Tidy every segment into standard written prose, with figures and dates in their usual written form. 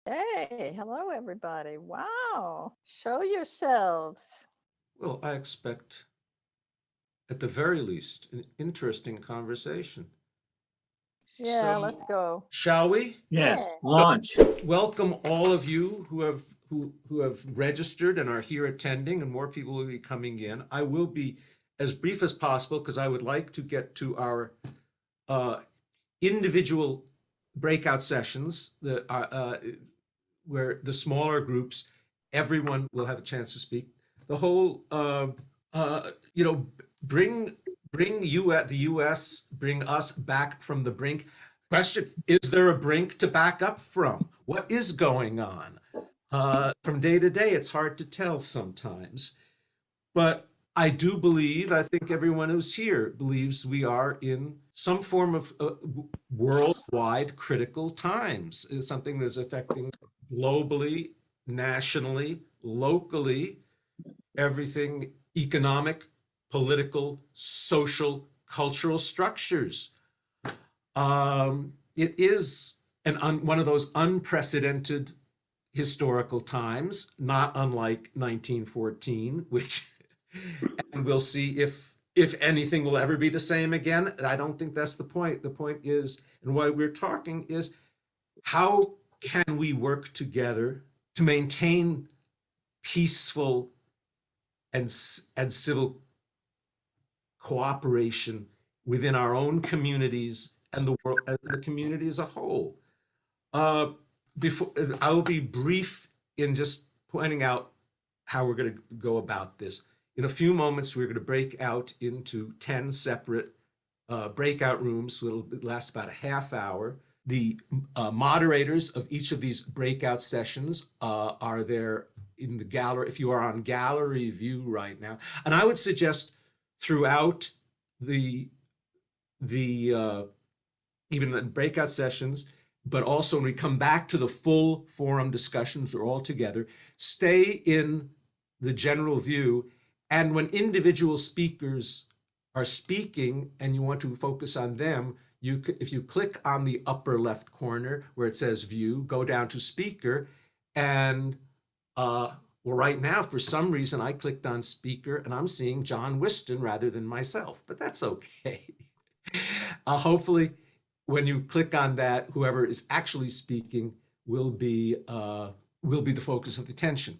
Hey, hello everybody. Wow. Show yourselves. Well, I expect, at the very least, an interesting conversation. Yeah, let's So, go. shall we? Yeah. Yes, launch. Welcome all of you who have registered and are here attending, and more people will be coming in. I will be as brief as possible because I would like to get to our uh, individual breakout sessions that are, where the smaller groups, everyone will have a chance to speak. The whole, uh, you know, bring bring you at the U.S. bring us back from the brink. Question: is there a brink to back up from? What is going on? From day to day, it's hard to tell sometimes. But I do believe, I think everyone who's here believes we are in some form of worldwide critical times. It's something that's affecting globally, nationally, locally, everything economic, political, social, cultural structures. It is one of those unprecedented historical times, not unlike 1914, which, and we'll see if anything will ever be the same again. I don't think that's the point. The point is, and why we're talking is, how can we work together to maintain peaceful and civil cooperation within our own communities and the world, and the community as a whole. Uh, before I will be brief in just pointing out how we're going to go about this. In a few moments, we're going to break out into 10 separate breakout rooms. So it'll last about a half hour. The moderators of each of these breakout sessions are there in the gallery. If you are on gallery view right now, and I would suggest throughout the the even the breakout sessions, but also when we come back to the full forum discussions, we're all together, stay in the general view. And when individual speakers are speaking and you want to focus on them, if you click on the upper left corner where it says view, go down to speaker, and well, right now, for some reason, I clicked on speaker and I'm seeing John Whiston rather than myself, but that's okay. Hopefully, when you click on that, whoever is actually speaking will be the focus of attention.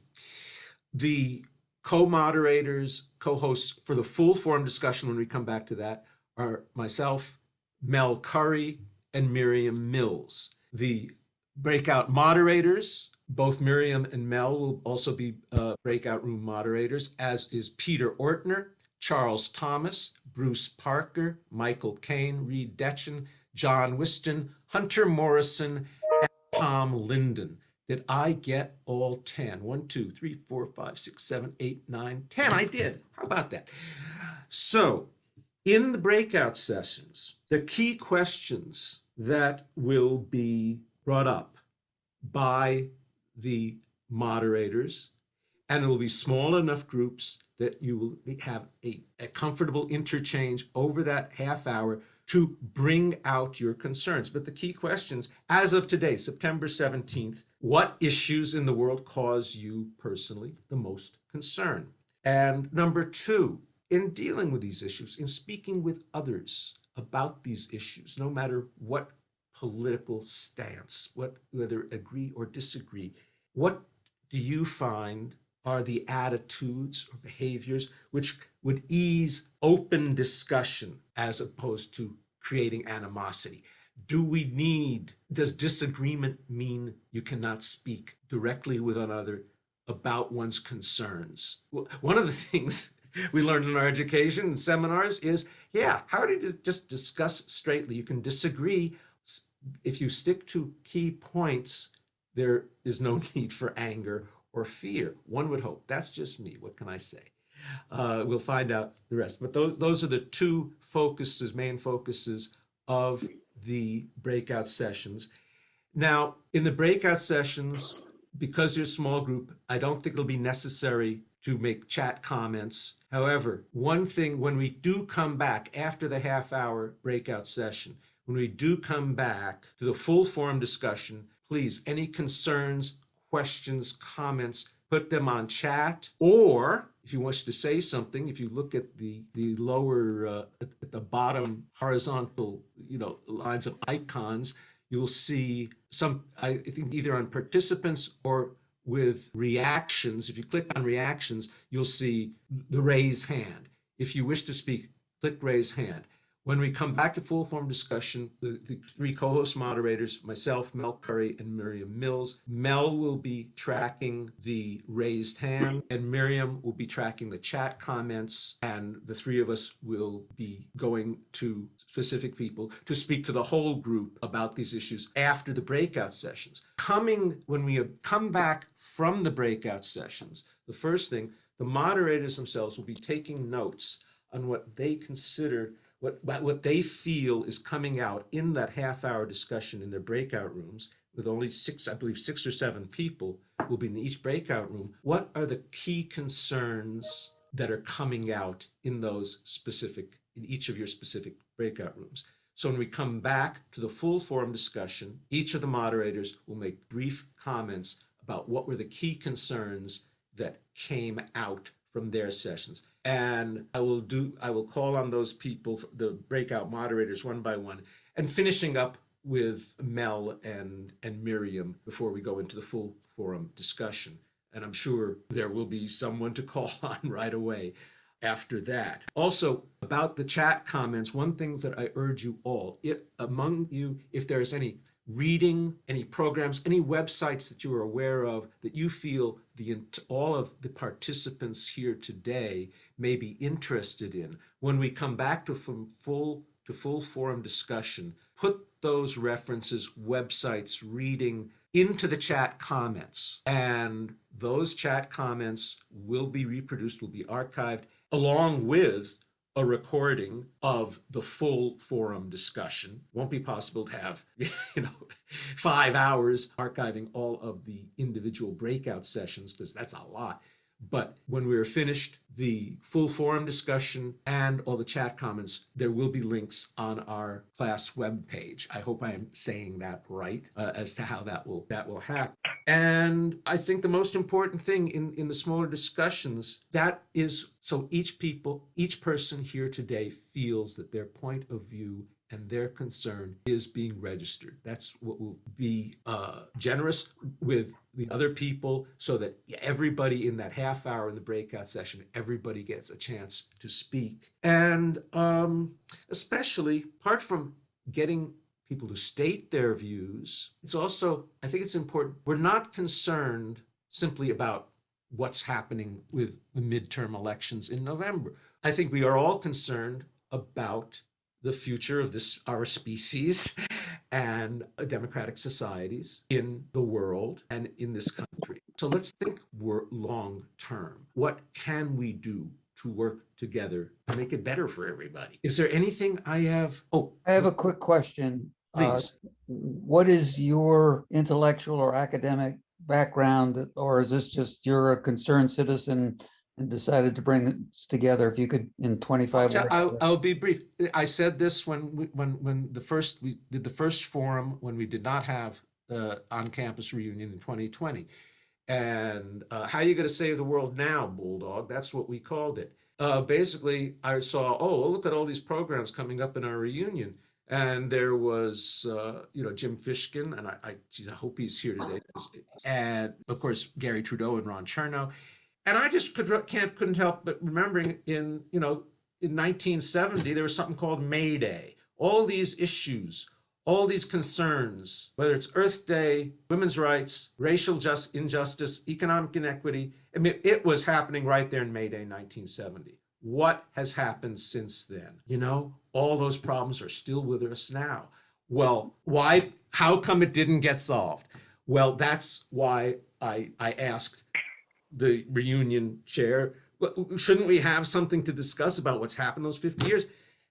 The co-moderators, co-hosts for the full forum discussion when we come back to that are myself, Mel Curry, and Miriam Mills. The breakout moderators, both Miriam and Mel will also be breakout room moderators, as is Peter Ortner, Charles Thomas, Bruce Parker, Michael Kane, Reed Detchen, John Whiston, Hunter Morrison, and Tom Linden. Did I get all 10? 1, 2, 3, 4, 5, 6, 7, 8, 9, 10. I did. How about that? So, in the breakout sessions, the key questions that will be brought up by the moderators, and it will be small enough groups that you will have a comfortable interchange over that half hour to bring out your concerns. But the key questions, as of today, September 17th, what issues in the world cause you personally the most concern? And number two, in dealing with these issues, in speaking with others about these issues, no matter what political stance, whether agree or disagree, what do you find are the attitudes or behaviors which would ease open discussion as opposed to creating animosity? Does disagreement mean you cannot speak directly with another about one's concerns? One of the things we learned in our education and seminars is, yeah, how do you just discuss straightly? You can disagree. If you stick to key points, there is no need for anger or fear. One would hope. That's just me. What can I say? We'll find out the rest. But those are the two main focuses of the breakout sessions. Now, in the breakout sessions, because you're a small group, I don't think it'll be necessary to make chat comments. However, one thing, when we do come back after the half hour breakout session, when we do come back to the full forum discussion, please, any concerns, questions, comments, put them on chat, or if you wish to say something, if you look at the lower at the bottom horizontal lines of icons, you'll see some, I think, either on participants or with reactions. If you click on reactions, you'll see the raise hand. If you wish to speak, click raise hand. When we come back to full form discussion, the three co-host moderators, myself, Mel Curry, and Miriam Mills, Mel will be tracking the raised hand, and Miriam will be tracking the chat comments, and the three of us will be going to specific people to speak to the whole group about these issues after the breakout sessions. When we come back from the breakout sessions, the first thing, the moderators themselves will be taking notes on what they consider, what they feel is coming out in that half-hour discussion in their breakout rooms, with only six or seven people will be in each breakout room. What are the key concerns that are coming out in each of your specific breakout rooms? So when we come back to the full forum discussion, each of the moderators will make brief comments about what were the key concerns that came out from their sessions. And I will call on those people, the breakout moderators, one by one, and finishing up with Mel and Miriam before we go into the full forum discussion. And I'm sure there will be someone to call on right away after that. Also, about the chat comments, one thing that I urge you all, among you, if there's any reading, any programs, any websites that you are aware of that you feel all of the participants here today may be interested in, when we come back to full forum discussion, put those references, websites, reading into the chat comments. And those chat comments will be reproduced, will be archived, along with a recording of the full forum discussion. Won't be possible to have 5 hours archiving all of the individual breakout sessions, because that's a lot. But when we're finished the full forum discussion and all the chat comments, there will be links on our class webpage. I hope I am saying that right, as to how that will happen. And I think the most important thing in the smaller discussions, that is, so each person here today feels that their point of view and their concern is being registered. That's what will be generous with the other people, so that everybody in that half hour in the breakout session, everybody gets a chance to speak. And especially, apart from getting people to state their views, it's also, I think it's important, we're not concerned simply about what's happening with the midterm elections in November. I think we are all concerned about the future of our species and democratic societies in the world and in this country. So let's think long term. What can we do to work together to make it better for everybody? Is there anything I have? Oh, I have a quick question. Please. What is your intellectual or academic background, or is this just you're a concerned citizen and decided to bring this together? If you could, in 25 words. I'll be brief. I said this when we did the first forum, when we did not have on-campus reunion in 2020. And how are you going to save the world now, Bulldog? That's what we called it. Basically, I saw, look at all these programs coming up in our reunion. And there was, Jim Fishkin, and I hope he's here today. And of course, Gary Trudeau and Ron Chernow. And I just couldn't help but remembering in 1970, there was something called May Day. All these issues, all these concerns, whether it's Earth Day, women's rights, racial injustice, economic inequity, I mean, it was happening right there in May Day 1970. What has happened since then? All those problems are still with us now. Well, why? How come it didn't get solved? Well, that's why I asked the reunion chair, shouldn't we have something to discuss about what's happened those 50 years?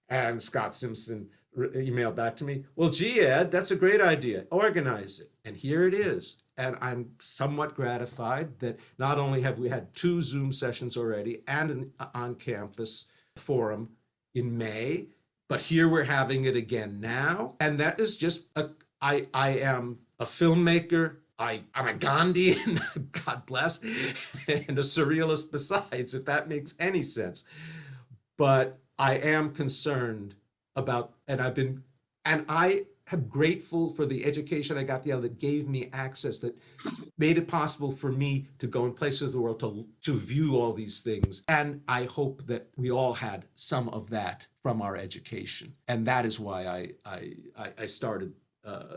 And Scott Simpson emailed back to me, well, gee, Ed, that's a great idea. Organize it. And here it is. And I'm somewhat gratified that not only have we had 2 Zoom sessions already and an on-campus forum in May, but here we're having it again now. And that is just, I am a filmmaker. I'm a Gandhian, God bless, and a surrealist besides, if that makes any sense. But I am concerned about, and I am grateful for the education I got the other that gave me access, that made it possible for me to go in places of the world to view all these things. And I hope that we all had some of that from our education. And that is why I started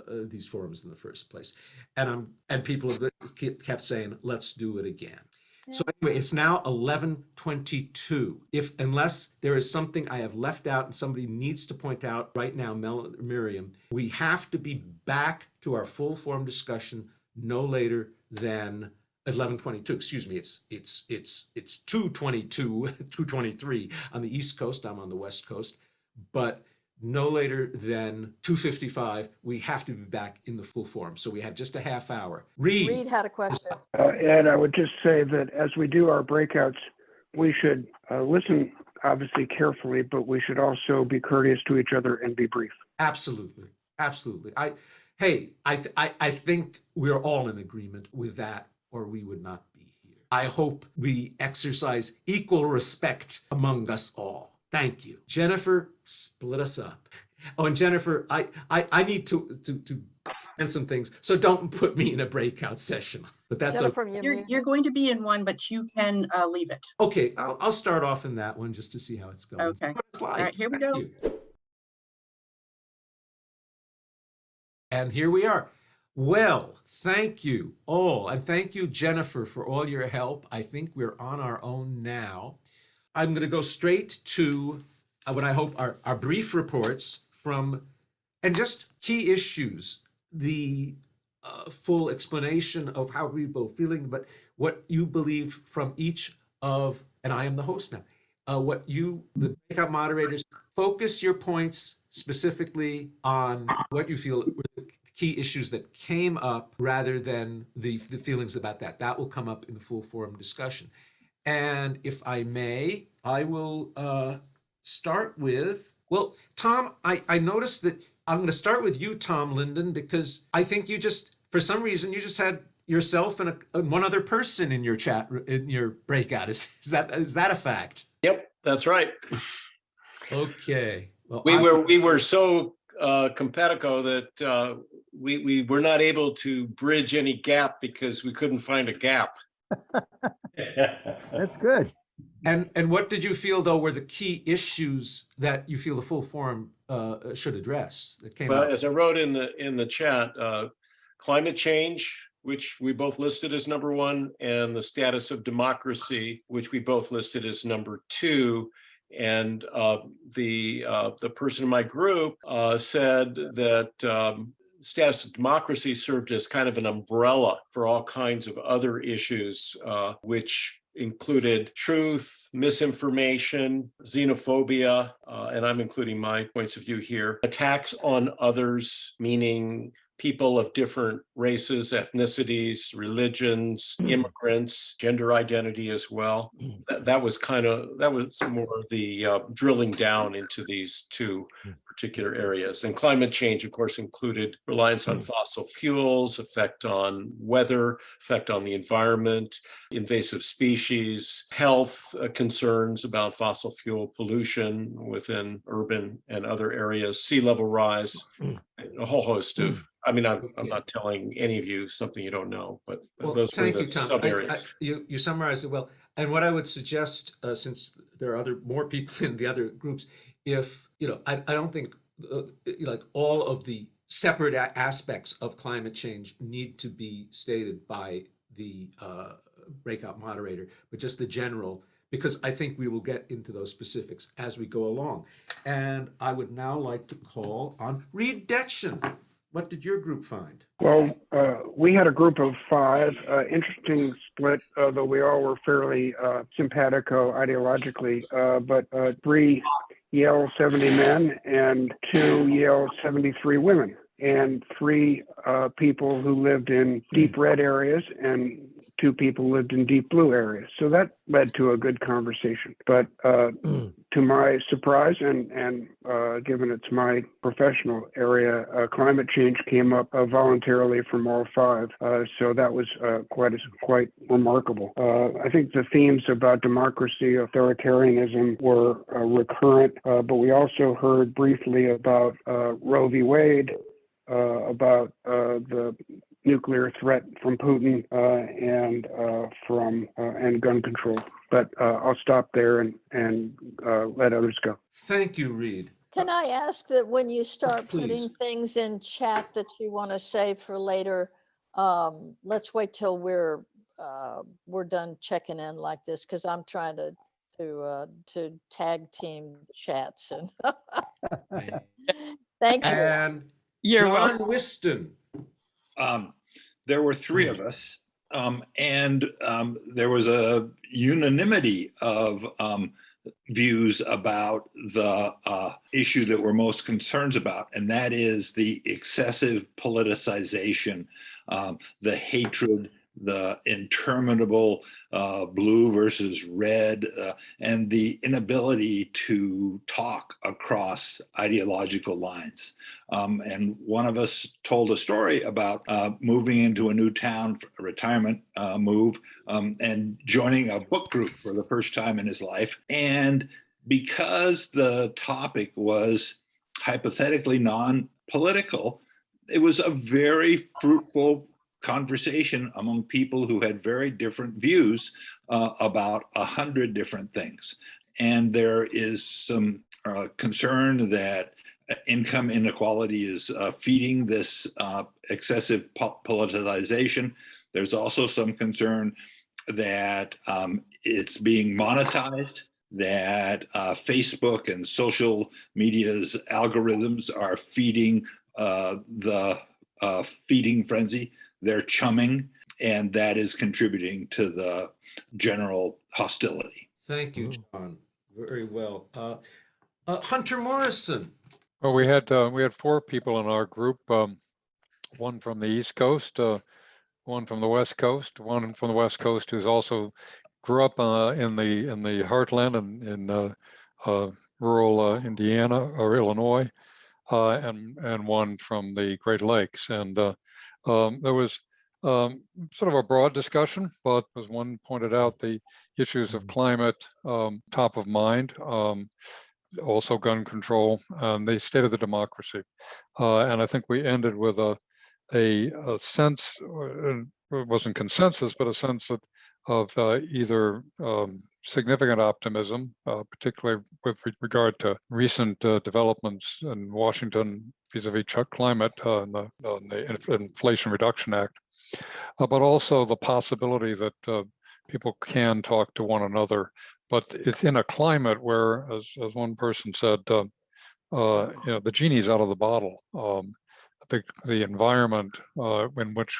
these forums in the first place. And people have kept saying, let's do it again. So anyway, it's now 11:22. Unless there is something I have left out and somebody needs to point out right now, Miriam, we have to be back to our full form discussion no later than 11:22. Excuse me, it's 2:22, 2:23 on the East Coast. I'm on the West Coast, but no later than 2:55, we have to be back in the full form. So we have just a half hour. Reed had a question. Ed, I would just say that as we do our breakouts, we should listen obviously carefully, but we should also be courteous to each other and be brief. Absolutely. Absolutely. I think we're all in agreement with that, or we would not be here. I hope we exercise equal respect among us all. Thank you. Jennifer, split us up. Oh, and Jennifer, I need to end some things, so don't put me in a breakout session. But that's Jennifer, okay. You're going to be in one, but you can leave it. Okay, I'll start off in that one just to see how it's going. Okay. See what it's like. All right, here we Thank go. you. And here we are. Well, thank you all. And thank you, Jennifer, for all your help. I think we're on our own now. I'm going to go straight to what I hope are brief reports from, and just key issues, the full explanation of how people are feeling, but what you believe from each of, and I am the host now, what you, the breakout moderators, focus your points specifically on what you feel were the key issues that came up rather than the feelings about that. That will come up in the full forum discussion. And if I may, I will start with, well, Tom, I noticed that I'm going to start with you, Tom Linden, because I think you just, for some reason, you just had yourself and one other person in your chat, in your breakout. Is that a fact? Yep, that's right. Okay. Well, We were so competico that we were not able to bridge any gap because we couldn't find a gap. That's good. And what did you feel, though, were the key issues that you feel the full forum should address that came Well, up? as I wrote in the chat, climate change, which we both listed as number one, and the status of democracy, which we both listed as number two. And the person in my group said that status of democracy served as kind of an umbrella for all kinds of other issues, which included truth, misinformation, xenophobia, and I'm including my points of view here, attacks on others, meaning people of different races, ethnicities, religions, immigrants, gender identity as well. That was more the drilling down into these two particular areas. And climate change, of course, included reliance on fossil fuels, effect on weather, effect on the environment, invasive species, health concerns about fossil fuel pollution within urban and other areas, sea level rise, a whole host of, I mean, I'm not telling any of you something you don't know, but Well, those were thank the you, Tom. sub areas. You summarized it well. And what I would suggest, since there are more people in the other groups, if, I don't think like all of the separate aspects of climate change need to be stated by the breakout moderator, but just the general, because I think we will get into those specifics as we go along. And I would now like to call on Reed Detchen. What did your group find? Well, we had a group of 5, interesting split, though we all were fairly simpatico ideologically, but 3 Yale 70 men and 2 Yale 73 women, and 3 people who lived in deep red areas and two people lived in deep blue areas. So that led to a good conversation. But to my surprise, and given it's my professional area, climate change came up voluntarily from all five. So that was quite remarkable. I think the themes about democracy, authoritarianism were recurrent, but we also heard briefly about Roe v. Wade, about the nuclear threat from Putin and gun control. But I'll stop there and let others go. Thank you, Reed. Can I ask that when you start putting Please. things in chat that you want to save for later, let's wait till we're done checking in like this, because I'm trying to tag team chats and thank you. And You're John welcome. Whiston. There were three of us, and there was a unanimity of views about the issue that we're most concerned about, and that is the excessive politicization, the hatred, the interminable blue versus red, and the inability to talk across ideological lines. And one of us told a story about moving into a new town, a retirement move, and joining a book group for the first time in his life. And because the topic was hypothetically non-political, it was a very fruitful conversation among people who had very different views about 100 different things. And there is some concern that income inequality is feeding this excessive politicization. There's also some concern that it's being monetized, that Facebook and social media's algorithms are feeding the feeding frenzy. They're chumming, and that is contributing to the general hostility. Thank you, John. Very well. Hunter Morrison. Well, we had four people in our group. One from the East Coast, one from the West Coast, one from the West Coast who's also grew up in the heartland and in rural Indiana or Illinois, and one from the Great Lakes. And there was sort of a broad discussion, but as one pointed out, the issues of climate top of mind, also gun control, and the state of the democracy. And I think we ended with a sense, it wasn't consensus, but a sense of either significant optimism, particularly with regard to recent developments in Washington vis-a-vis climate and the Inflation Reduction Act, but also the possibility that people can talk to one another. But it's in a climate where, as one person said, the genie's out of the bottle. The environment in which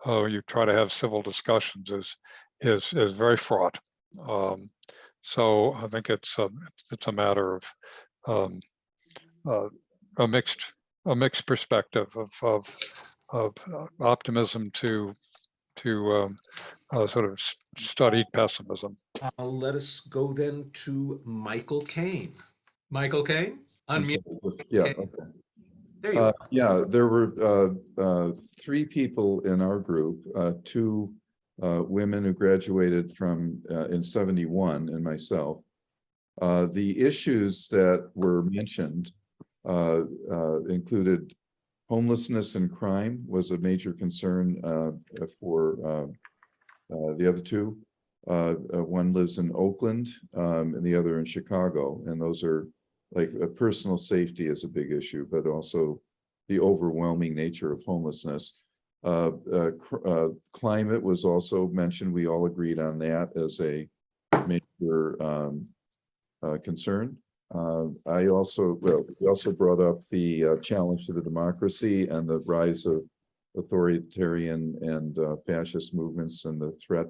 you try to have civil discussions is very fraught. So I think it's a matter of a mixed perspective of optimism to sort of studied pessimism. Let us go then to Michael Kane. Michael Kane, unmute. Yeah, Okay. okay. There you are. Yeah, there were three people in our group, two women who graduated from in '71 and myself. The issues that were mentioned included homelessness and crime was a major concern for the other two. One lives in Oakland and the other in Chicago, and those are like personal safety is a big issue, but also the overwhelming nature of homelessness. Climate was also mentioned. We all agreed on that as a major concern. We also brought up the challenge to the democracy and the rise of authoritarian and fascist movements and the threat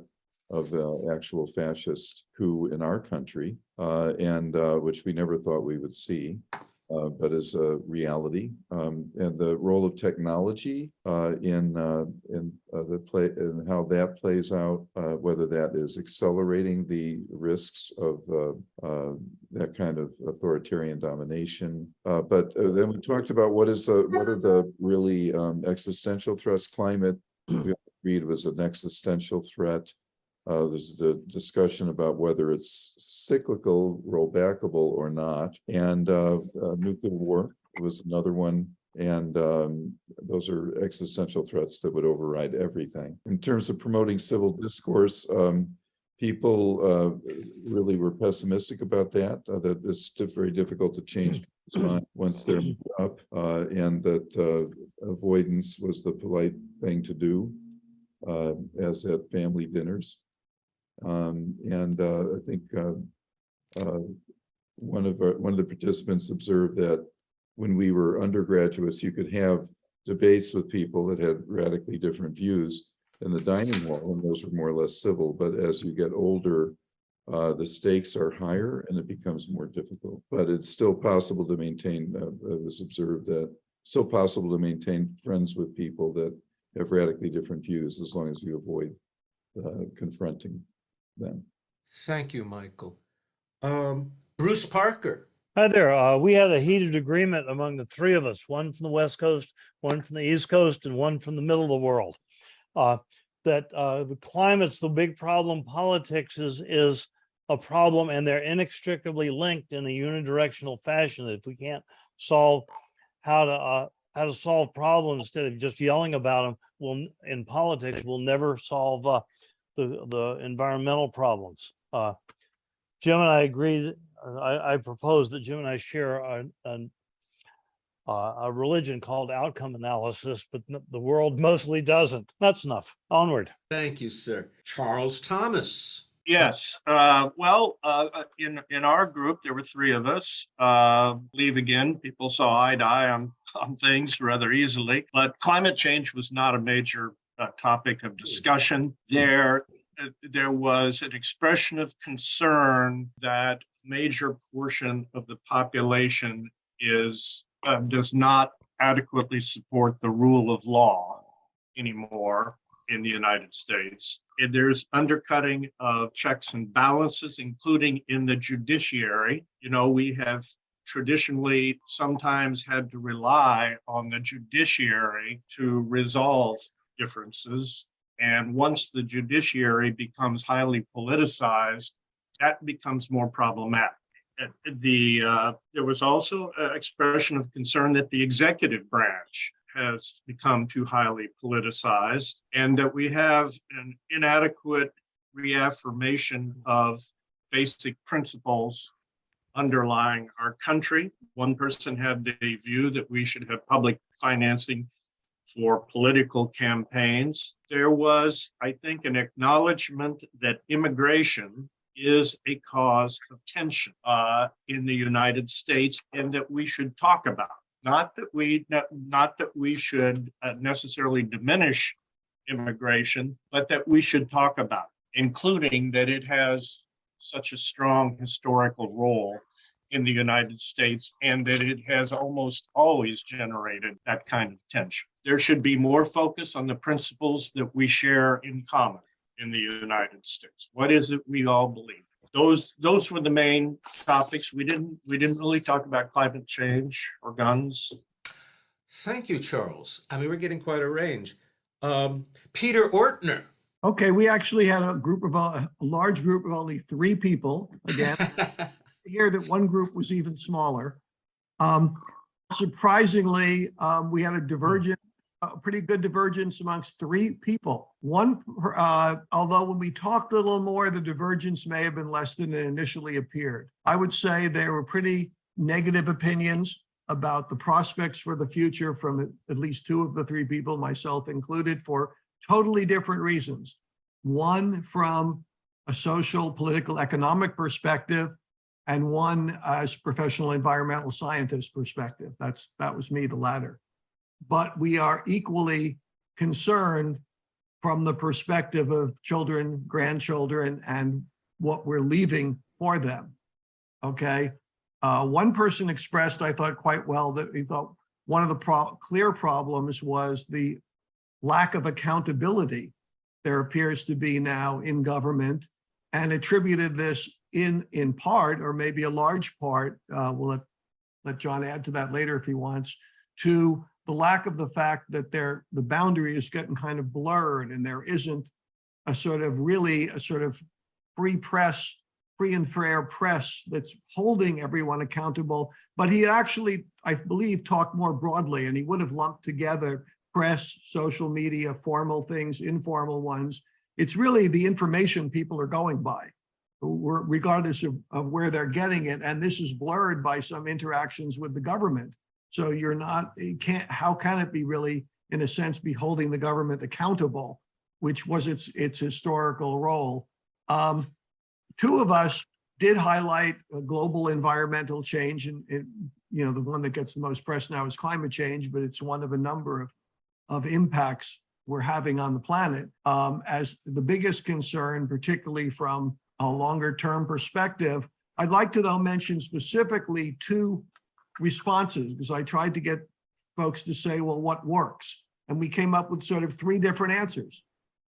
of actual fascist coup in our country, and which we never thought we would see. but as a reality, and the role of technology in the play and how that plays out, whether that is accelerating the risks of that kind of authoritarian domination. But then we talked about what are the really existential threats. Climate, we agreed, was an existential threat. There's the discussion about whether it's cyclical, rollbackable or not, and nuclear war was another one. And those are existential threats that would override everything. In terms of promoting civil discourse, people really were pessimistic about that. That it's very difficult to change people's mind once they're up, and that avoidance was the polite thing to do, as at family dinners. I think one of the participants observed that when we were undergraduates, you could have debates with people that had radically different views in the dining hall, and those were more or less civil. But as you get older, the stakes are higher and it becomes more difficult. But it's still possible to maintain, it was observed that still possible to maintain friends with people that have radically different views, as long as you avoid confronting them. Thank you, Michael. Bruce Parker. Hi there. We had a heated agreement among the three of us, one from the West Coast, one from the East Coast, and one from the middle of the world. That the climate's the big problem. Politics is a problem, and they're inextricably linked in a unidirectional fashion. If we can't solve how to solve problems instead of just yelling about them, in politics, we'll never solve the environmental problems. Jim and I agreed. I propose that Jim and I share a religion called outcome analysis, but the world mostly doesn't. That's enough. Onward. Thank you, sir. Charles Thomas. Yes. In our group, there were three of us. Believe again, people saw eye to eye on things rather easily, but climate change was not a major topic of discussion. There was an expression of concern that major portion of the population does not adequately support the rule of law anymore in the United States. And there's undercutting of checks and balances, including in the judiciary. You know, we have traditionally sometimes had to rely on the judiciary to resolve differences. And once the judiciary becomes highly politicized, that becomes more problematic. There was also an expression of concern that the executive branch has become too highly politicized, and that we have an inadequate reaffirmation of basic principles underlying our country. One person had the view that we should have public financing for political campaigns. There was, I think, an acknowledgement that immigration is a cause of tension in the United States, and that we should talk about. Not that we should necessarily diminish immigration, but that we should talk about, including that it has such a strong historical role in the United States, and that it has almost always generated that kind of tension. There should be more focus on the principles that we share in common in the United States. What is it we all believe? Those were the main topics. We didn't really talk about climate change or guns. Thank you, Charles. I mean, we're getting quite a range. Peter Ortner. Okay, we actually had a large group of only 3 people. Again, here that one group was even smaller. Surprisingly, we had a pretty good divergence amongst 3 people. One, although when we talked a little more, the divergence may have been less than it initially appeared. I would say there were pretty negative opinions about the prospects for the future from at least 2 of the 3 people, myself included, for totally different reasons. One from a social, political, economic perspective, and one as professional environmental scientist perspective. That was me, the latter. But we are equally concerned from the perspective of children, grandchildren, and what we're leaving for them. Okay. One person expressed, I thought quite well, that he thought one of the clear problems was the lack of accountability there appears to be now in government, and attributed this in part, or maybe a large part, we'll let John add to that later if he wants, to the lack of the fact that the boundary is getting kind of blurred, and there isn't a sort of free press, free and fair press that's holding everyone accountable. But he actually, I believe, talked more broadly, and he would have lumped together press, social media, formal things, informal ones. It's really the information people are going by, regardless of where they're getting it. And this is blurred by some interactions with the government. So how can it be really, in a sense, be holding the government accountable, which was its historical role. Two of us did highlight a global environmental change, and the one that gets the most press now is climate change, but it's one of a number of impacts we're having on the planet as the biggest concern, particularly from a longer term perspective. I'd like to, though, mention specifically two responses, because I tried to get folks to say, well, what works? And we came up with sort of three different answers.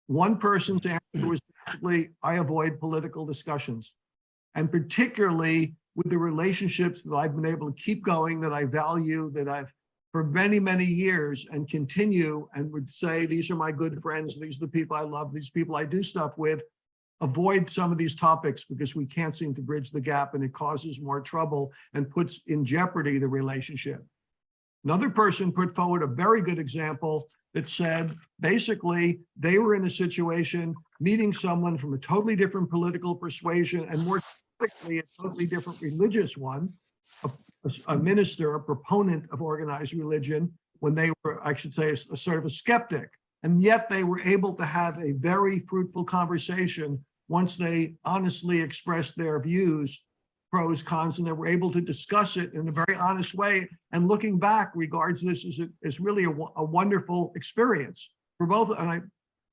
One person's answer was basically, I avoid political discussions, and particularly with the relationships that I've been able to keep going, that I value, that I've for many, many years, and continue, and would say, these are my good friends, these are the people I love, these people I do stuff with. Avoid some of these topics because we can't seem to bridge the gap, and it causes more trouble and puts in jeopardy the relationship. Another person put forward a very good example that said, basically, they were in a situation meeting someone from a totally different political persuasion, and more specifically, a totally different religious one, a minister, a proponent of organized religion, when they were, I should say, a sort of a skeptic. And yet they were able to have a very fruitful conversation once they honestly expressed their views, pros, cons, and they were able to discuss it in a very honest way. And looking back, regards this as really a wonderful experience for both. And I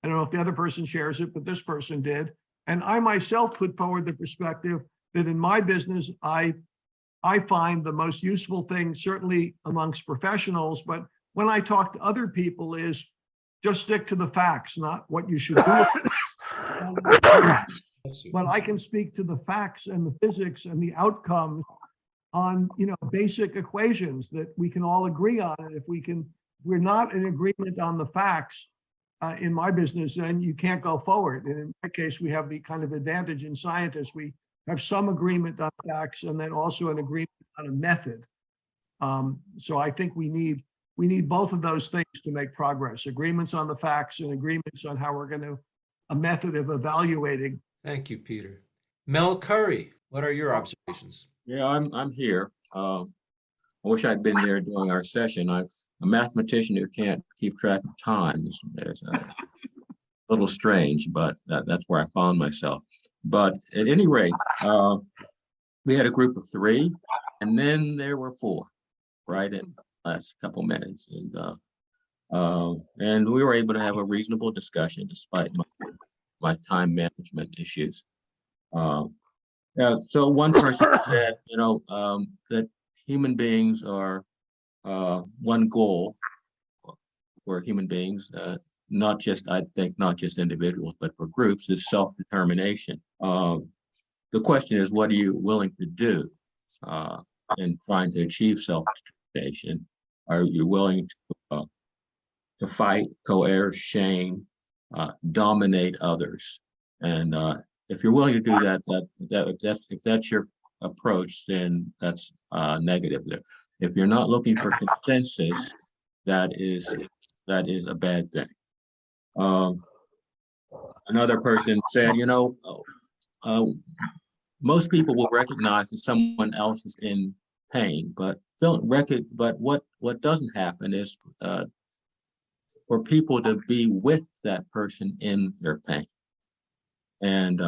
don't know if the other person shares it, but this person did. And I myself put forward the perspective that in my business, I find the most useful thing, certainly amongst professionals, but when I talk to other people, is just stick to the facts, not what you should do. But I can speak to the facts and the physics and the outcomes on, basic equations that we can all agree on. And if we're not in agreement on the facts in my business, then you can't go forward. And in my case, we have the kind of advantage in scientists. We have some agreement on facts, and then also an agreement on a method. So I think we need both of those things to make progress: agreements on the facts and agreements on how we're going to a method of evaluating. Thank you, Peter. Mel Curry, what are your observations? Yeah, I'm here. I wish I'd been there during our session. I'm a mathematician who can't keep track of time. It's a little strange, but that's where I found myself. But at any rate, we had a group of 3, and then there were 4, right in the last couple minutes, and we were able to have a reasonable discussion despite my time management issues. Yeah, so one person said, that human beings are one goal for human beings. Not just individuals, but for groups, is self-determination. The question is, what are you willing to do in trying to achieve self-determination? Are you willing to fight, coerce, shame, dominate others? And if you're willing to do that, if that's your approach, then that's negative. If you're not looking for consensus, that is a bad thing. Another person said, most people will recognize that someone else is in pain, but what doesn't happen is for people to be with that person in their pain. And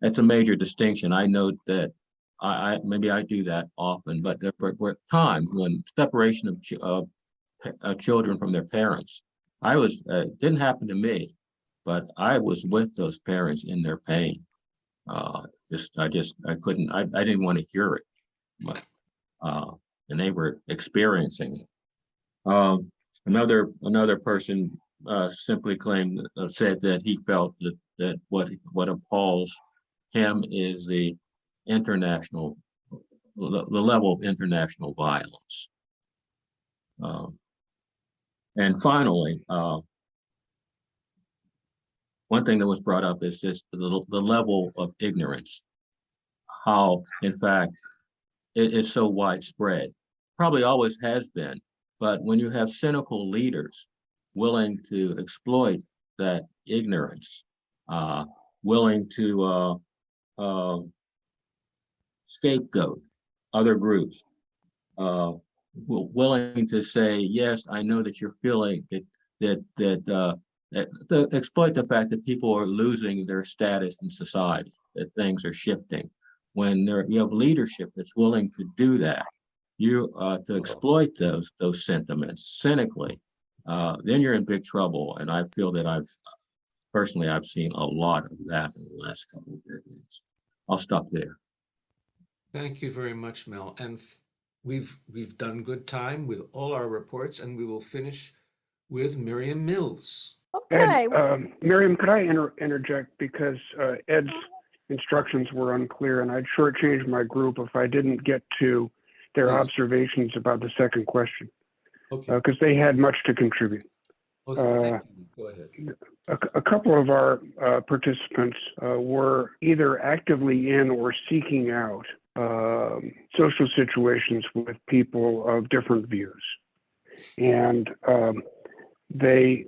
that's a major distinction. I note that maybe I do that often, but there were times when separation of children from their parents, didn't happen to me, but I was with those parents in their pain. I didn't want to hear it. and they were experiencing it. Another person simply said that he felt that what appalls him is the level of international violence. And finally, one thing that was brought up is just the level of ignorance, how in fact it is so widespread, probably always has been, but when you have cynical leaders willing to exploit that ignorance, willing to scapegoat other groups, willing to say, yes, I know that you're feeling that exploit the fact that people are losing their status in society, that things are shifting. When you have leadership that's willing to do that, to exploit those sentiments cynically, then you're in big trouble. And I feel that I've seen a lot of that in the last couple of decades. I'll stop there. Thank you very much, Mel. And we've done good time with all our reports, and we will finish with Miriam Mills. Okay. Miriam, could I interject, because Ed's instructions were unclear, and I'd shortchange my group if I didn't get to their observations about the second question, because they had much to contribute. Thank you. Go ahead. A couple of our participants were either actively in or seeking out social situations with people of different views. And they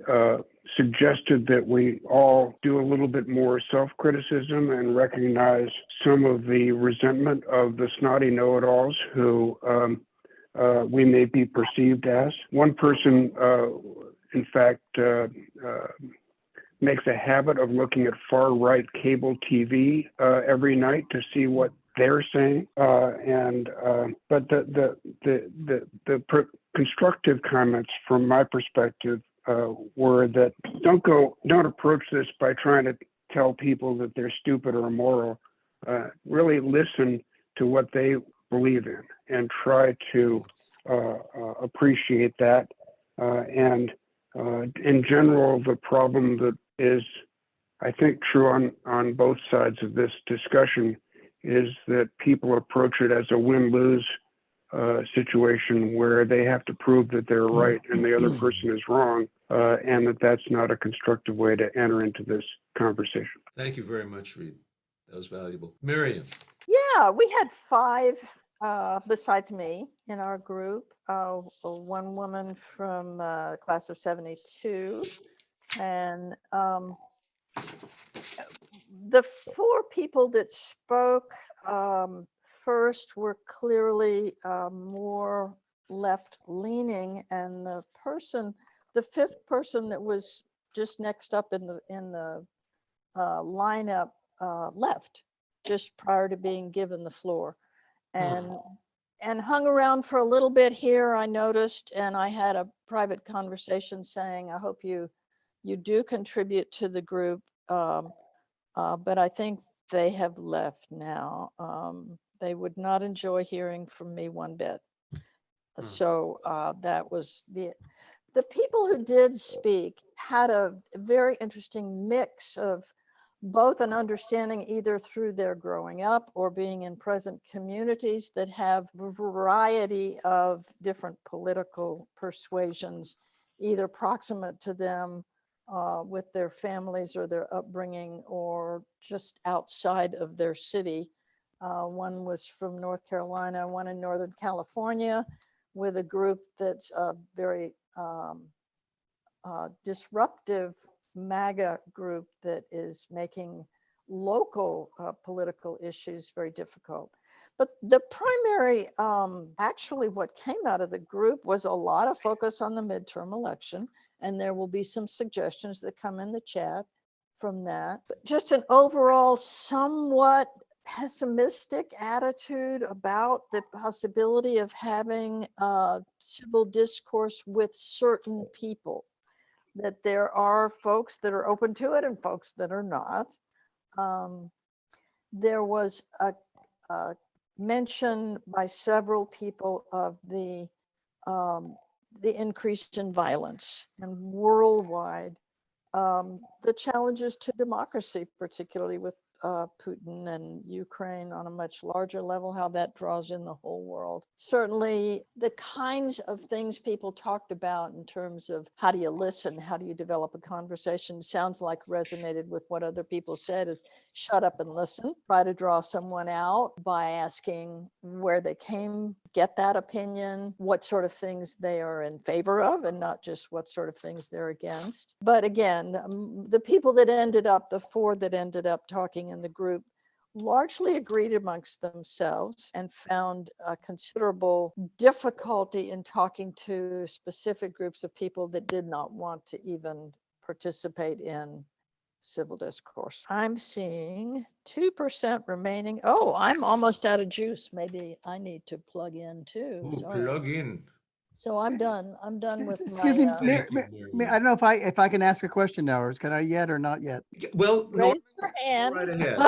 suggested that we all do a little bit more self-criticism and recognize some of the resentment of the snotty know-it-alls who we may be perceived as. One person, in fact, makes a habit of looking at far-right cable TV every night to see what they're saying. But the constructive comments from my perspective were that don't approach this by trying to tell people that they're stupid or immoral. Really listen to what they believe in and try to appreciate that. And in general, the problem that is, I think, true on both sides of this discussion is that people approach it as a win-lose situation where they have to prove that they're right and the other person is wrong, and that's not a constructive way to enter into this conversation. Thank you very much, Reed. That was valuable. Miriam. Yeah, we had 5 besides me in our group. One woman from class of 72, and the 4 people that spoke first were clearly more left-leaning, and the 5th person that was just next up in the lineup left just prior to being given the floor, and hung around for a little bit here, I noticed, and I had a private conversation saying, I hope you do contribute to the group, but I think they have left now. They would not enjoy hearing from me one bit. So that was the people who did speak had a very interesting mix of both an understanding either through their growing up or being in present communities that have a variety of different political persuasions, either proximate to them with their families or their upbringing, or just outside of their city. One was from North Carolina, one in Northern California, with a group that's a very disruptive MAGA group that is making local political issues very difficult. But the primary, actually what came out of the group was a lot of focus on the midterm election, and there will be some suggestions that come in the chat from that. But just an overall somewhat pessimistic attitude about the possibility of having civil discourse with certain people, that there are folks that are open to it and folks that are not. There was a mention by several people of the increase in violence and worldwide, the challenges to democracy, particularly with Putin and Ukraine on a much larger level, how that draws in the whole world. Certainly the kinds of things people talked about in terms of how do you listen, how do you develop a conversation, sounds like resonated with what other people said, is shut up and listen. Try to draw someone out by asking where they came, get that opinion, what sort of things they are in favor of, and not just what sort of things they're against. But again, the people that ended up, the four that ended up talking in the group, largely agreed amongst themselves and found a considerable difficulty in talking to specific groups of people that did not want to even participate in civil discourse. I'm seeing 2% remaining. Oh, I'm almost out of juice. Maybe I need to plug in too. Ooh, Sorry. plug in. So I'm done. I'm done with Excuse my, me, Thank you, Mary. I don't know if I can ask a question now, or can I yet or not yet? Well, raise no, your hand. right ahead.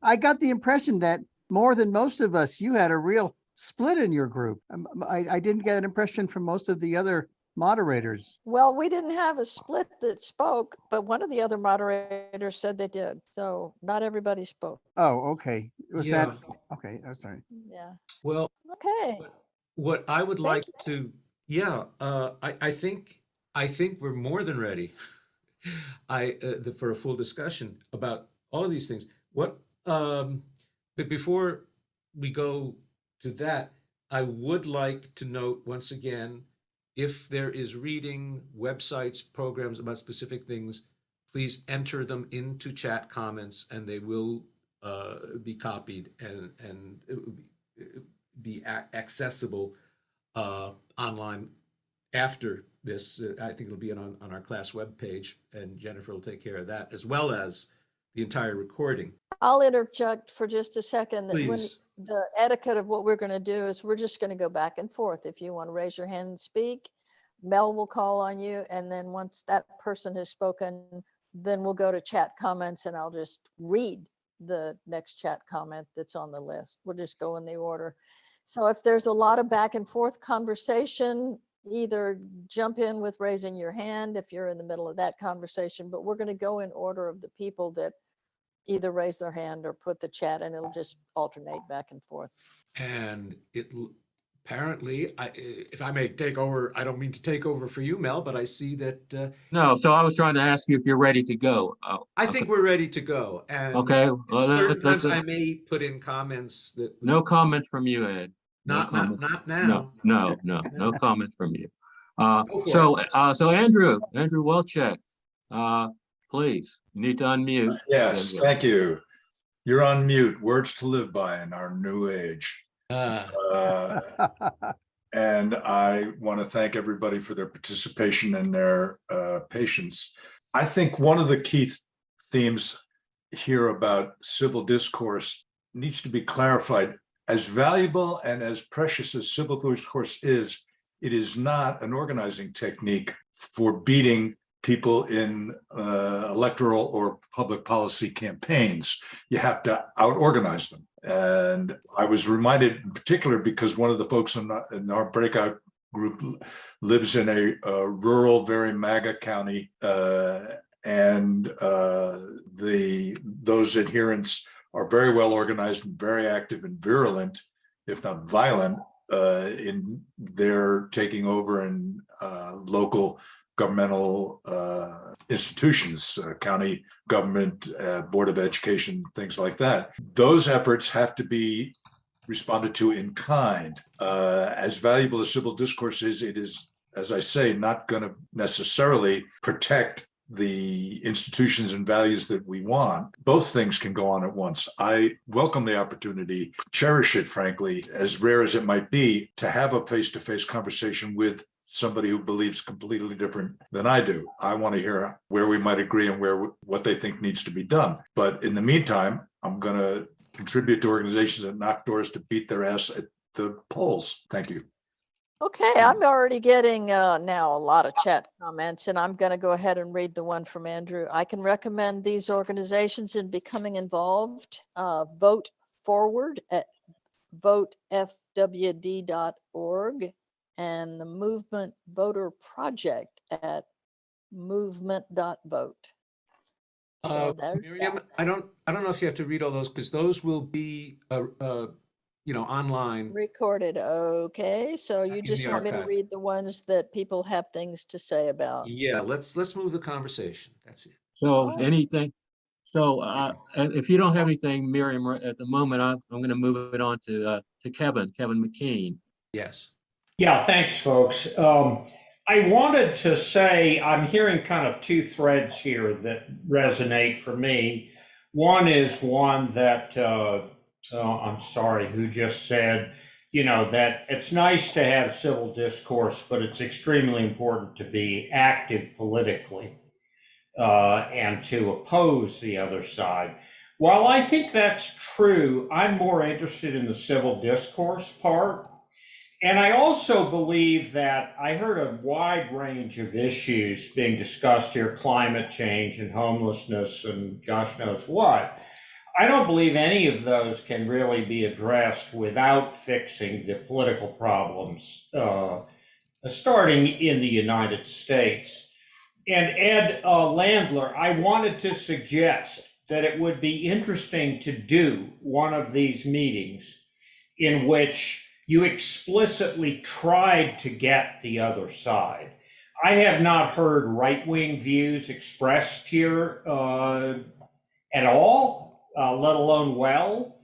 I got the impression that more than most of us, you had a real split in your group. I didn't get an impression from most of the other moderators. Well, we didn't have a split that spoke, but one of the other moderators said they did. So not everybody spoke. Oh, okay. Was Yeah. that, okay, I'm sorry. Yeah. Well, Okay. what I would Thank like to, yeah, I think we're more than ready. For a full discussion about all of these things. But before we go to that, I would like to note once again, if there is reading, websites, programs about specific things, please enter them into chat comments, and they will be copied and it will be accessible online after this. I think it'll be on our class webpage, and Jennifer will take care of that, as well as the entire recording. I'll interject for just a second. That when Please. the etiquette of what we're going to do is we're just going to go back and forth. If you want to raise your hand and speak, Mel will call on you. And then once that person has spoken, then we'll go to chat comments and I'll just read the next chat comment that's on the list. We'll just go in the order. So if there's a lot of back and forth conversation, either jump in with raising your hand if you're in the middle of that conversation, but we're going to go in order of the people that either raise their hand or put the chat, and it'll just alternate back and forth. And apparently, if I may take over, I don't mean to take over for you, Mel, but I see that. No, so I was trying to ask you if you're ready to go. I think we're ready to go. And Okay. certain times I may put in comments that. No comment from you, Ed. Not now. No comment from you. Go for So Andrew Welchek, please, you need to unmute. Yes, thank you. You're on mute. Words to live by in our new age. And I want to thank everybody for their participation and their patience. I think one of the key themes here about civil discourse needs to be clarified. As valuable and as precious as civil discourse is, it is not an organizing technique for beating people in electoral or public policy campaigns. You have to out-organize them. And I was reminded in particular because one of the folks in our breakout group lives in a rural, very MAGA county, and those adherents are very well organized and very active and virulent, if not violent, in their taking over in local governmental institutions, county government, board of education, things like that. Those efforts have to be responded to in kind. As valuable as civil discourse is, it is, as I say, not going to necessarily protect the institutions and values that we want. Both things can go on at once. I welcome the opportunity, cherish it, frankly, as rare as it might be, to have a face-to-face conversation with somebody who believes completely different than I do. I want to hear where we might agree and what they think needs to be done. But in the meantime, I'm going to contribute to organizations that knock doors to beat their ass at the polls. Thank you. Okay, I'm already getting now a lot of chat comments, and I'm going to go ahead and read the one from Andrew. I can recommend these organizations in becoming involved. Vote Forward at votefwd.org and the Movement Voter Project at movement.vote. So there's Miriam, that. I don't know if you have to read all those because those will be, online. Recorded. Okay, so you In just the want me to archive. read the ones that people have things to say about? Yeah, let's move the conversation. That's it. So Oh. anything, so and if you don't have anything, Miriam, at the moment, I'm going to move it on to Kevin McKean. Yes. Yeah, thanks, folks. I wanted to say I'm hearing kind of two threads here that resonate for me. One is one that I'm sorry, who just said, that it's nice to have civil discourse, but it's extremely important to be active politically and to oppose the other side. While I think that's true, I'm more interested in the civil discourse part. And I also believe that I heard a wide range of issues being discussed here, climate change and homelessness and gosh knows what. I don't believe any of those can really be addressed without fixing the political problems, starting in the United States. And Ed Landler, I wanted to suggest that it would be interesting to do one of these meetings in which you explicitly tried to get the other side. I have not heard right-wing views expressed here at all, let alone well.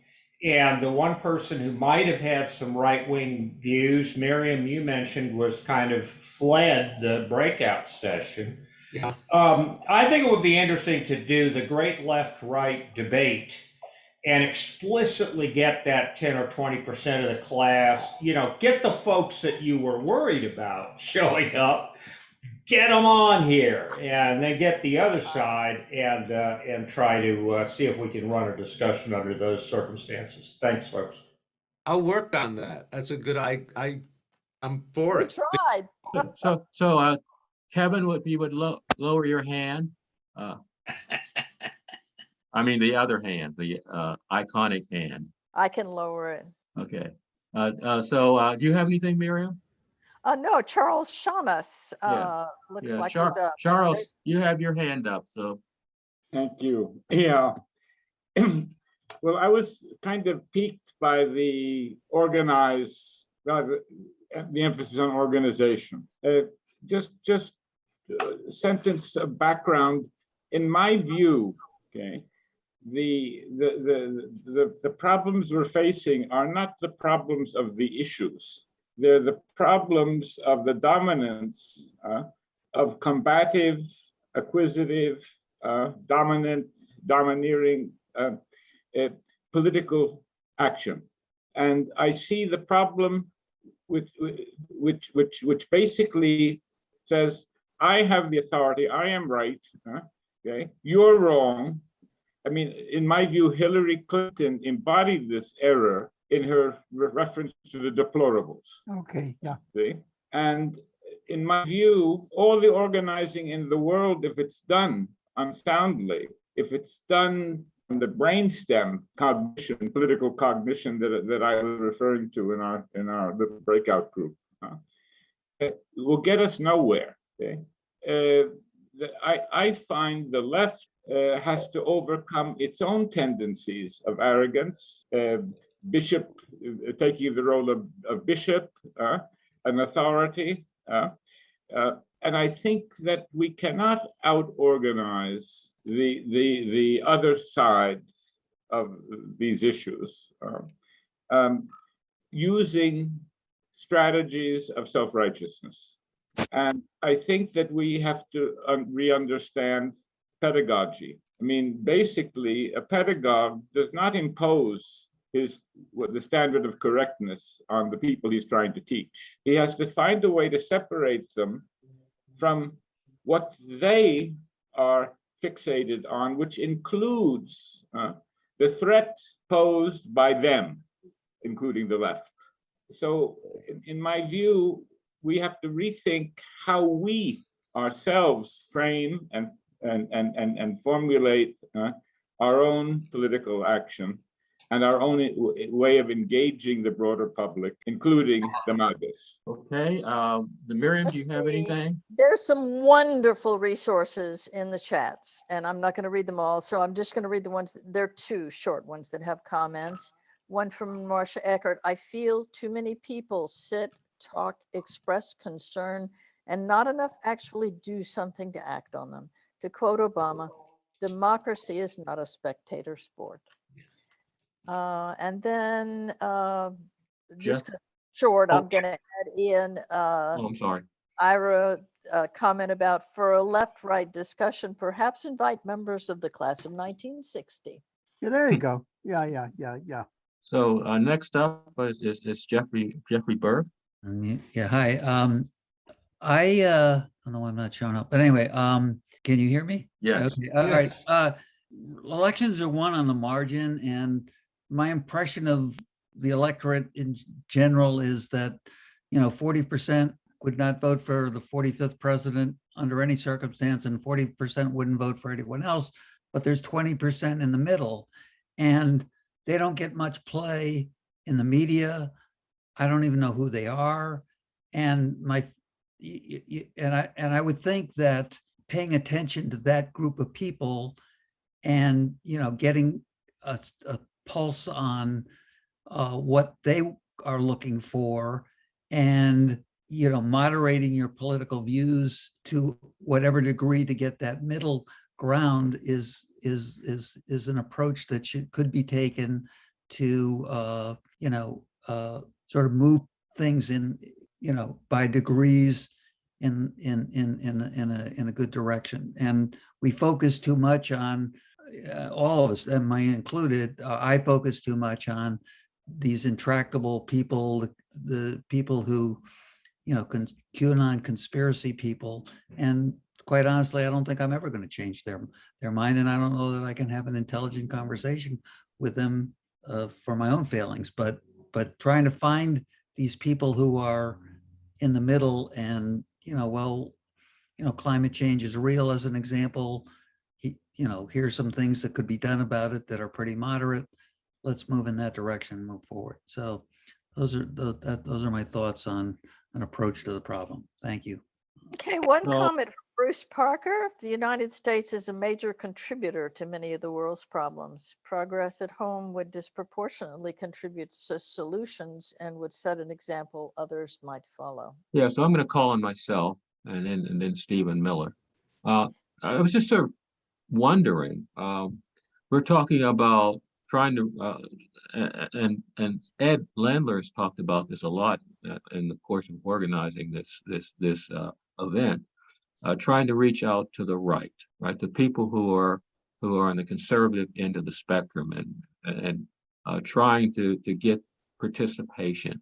And the one person who might have had some right-wing views, Miriam, you mentioned, was kind of fled the breakout session. Yeah. I think it would be interesting to do the great left-right debate and explicitly get that 10 or 20% of the class, get the folks that you were worried about showing up, get them on here, and then get the other side and try to see if we can run a discussion under those circumstances. Thanks, folks. I'll work on that. That's a good, I'm for We it. tried. So Kevin, if you would lower your hand. I mean, the other hand, the iconic hand. I can lower it. Okay. So do you have anything, Miriam? No, Charles Shamus looks Yeah, like he's up. Charles, you have your hand up, so. Thank you. Yeah. Well, I was kind of piqued by the emphasis on organization. Just sentence of background. In my view, okay, the problems we're facing are not the problems of the issues. They're the problems of the dominance of combative, acquisitive, domineering political action. And I see the problem which basically says, I have the authority, I am right, okay, you're wrong. I mean, in my view, Hillary Clinton embodied this error in her reference to the deplorables. Okay, yeah. See? And in my view, all the organizing in the world, if it's done unsoundly, if it's done from the brainstem cognition, political cognition that I was referring to in our little breakout group, it will get us nowhere. Okay? I find the left has to overcome its own tendencies of arrogance, bishop taking the role of bishop, an authority, and I think that we cannot out-organize the other sides of these issues using strategies of self-righteousness. And I think that we have to re-understand pedagogy. I mean, basically, a pedagogue does not impose the standard of correctness on the people he's trying to teach. He has to find a way to separate them from what they are fixated on, which includes the threat posed by them, including the left. So in my view, we have to rethink how we ourselves frame and formulate our own political action. and our only way of engaging the broader public, including the MAGAs. Okay, the Miriam, do Let's you have see. anything? There's some wonderful resources in the chats, and I'm not going to read them all. So I'm just going to read the ones. There are two short ones that have comments. One from Marcia Eckert. I feel too many people sit, talk, express concern, and not enough actually do something to act on them. To quote Obama, democracy is not a spectator sport. And then just Jeff? 'cause short, Oh. I'm going to add in Oh, I'm sorry. Ira comment about for a left-right discussion, perhaps invite members of the class of 1960. Yeah, there you go. Yeah. So next up is Jeffrey Berg. Yeah, hi. I don't know why I'm not showing up, but anyway, can you hear me? Yes. Okay, all right. Elections are won on the margin, and my impression of the electorate in general is that, 40% would not vote for the 45th president under any circumstance, and 40% wouldn't vote for anyone else, but there's 20% in the middle, and they don't get much play in the media. I don't even know who they are. And I would think that paying attention to that group of people and, getting a pulse on what they are looking for, and, moderating your political views to whatever degree to get that middle ground is an approach that could be taken to, sort of move things in, by degrees in a good direction. And we focus too much on, all of us, and my included, I focus too much on these intractable people, the people who, QAnon conspiracy people. And quite honestly, I don't think I'm ever going to change their mind. And I don't know that I can have an intelligent conversation with them for my own failings, but trying to find these people who are in the middle and, climate change is real as an example. Here's some things that could be done about it that are pretty moderate. Let's move in that direction and move forward. So those are my thoughts on an approach to the problem. Thank you. Okay, one So- comment from Bruce Parker. The United States is a major contributor to many of the world's problems. Progress at home would disproportionately contribute to solutions and would set an example others might follow. Yeah, so I'm going to call on myself and then Stephen Miller. I was just sort of wondering, we're talking about trying to, and Ed Landler has talked about this a lot in the course of organizing this event, trying to reach out to the right, the people who are on the conservative end of the spectrum, and trying to get participation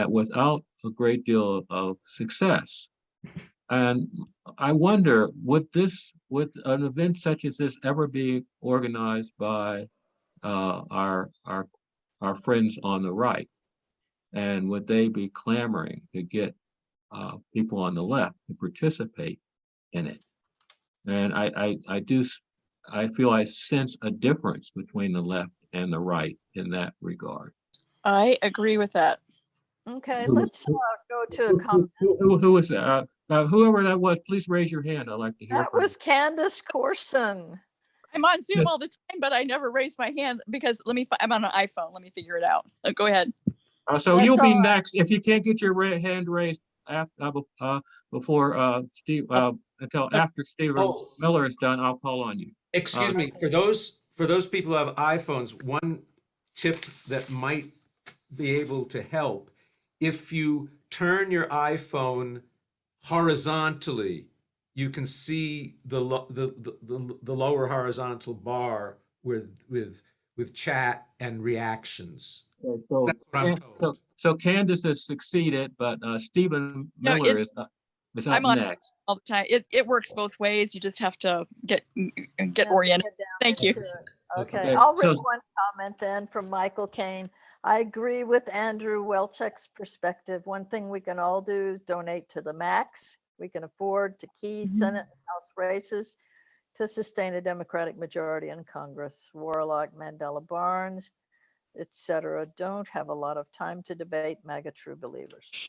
without a great deal of success. And I wonder, would an event such as this ever be organized by our friends on the right? And would they be clamoring to get people on the left to participate in it? And I feel I sense a difference between the left and the right in that regard. I agree with that. Okay, let's go to a comment. Who is that? Whoever that was, please raise your hand. I'd like to hear. That was Candace Corson. I'm on Zoom Yes. all the time, but I never raise my hand because I'm on an iPhone. Let me figure it out. Go ahead. So That's you'll be all right. next if you can't get your hand raised before Steve until after Stephen Oh. Miller is done. I'll call on you. Excuse me, for those people who have iPhones, one tip that might be able to help, if you turn your iPhone horizontally, you can see the lower horizontal bar with chat and reactions. So, That's what I'm told. so Candace has succeeded, but Stephen No, Miller it's- is up I'm on next. all the time. It works both ways. You just have to get Yeah, oriented. get down Thank you. into it. Okay, Okay, I'll read so- one comment then from Michael Kane. I agree with Andrew Welchek's perspective. One thing we can all do is donate to the max. We can afford to key Senate and House races to sustain a Democratic majority in Congress. Warlock, Mandela Barnes, etc. Don't have a lot of time to debate, MAGA true believers.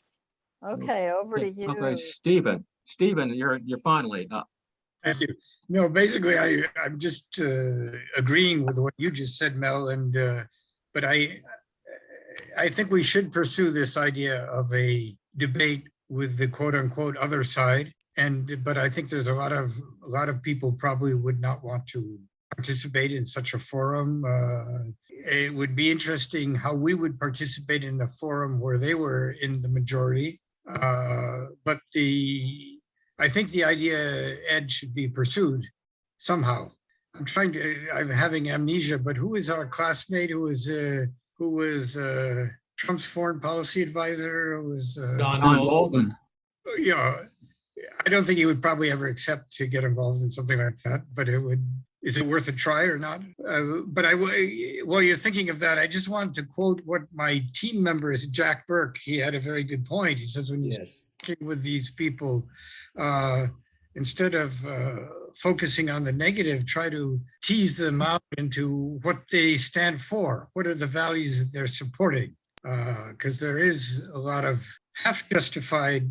Okay, over to you. Okay, Stephen, you're finally up. Thank you. No, basically, I'm just agreeing with what you just said, Mel, and but I think we should pursue this idea of a debate with the quote unquote other side. But I think there's a lot of people probably would not want to participate in such a forum. It would be interesting how we would participate in a forum where they were in the majority. But I think the idea, Ed, should be pursued somehow. I'm having amnesia, but who is our classmate who was Trump's foreign policy advisor? Who was Don Bolton. Yeah, I don't think he would probably ever accept to get involved in something like that, but is it worth a try or not? While you're thinking of that, I just wanted to quote what my team member is, Jack Burke. He had a very good point. He says, when you're working with these people, instead of focusing on the negative, try to tease them out into what they stand for. What are the values that they're supporting? Because there is a lot of half-justified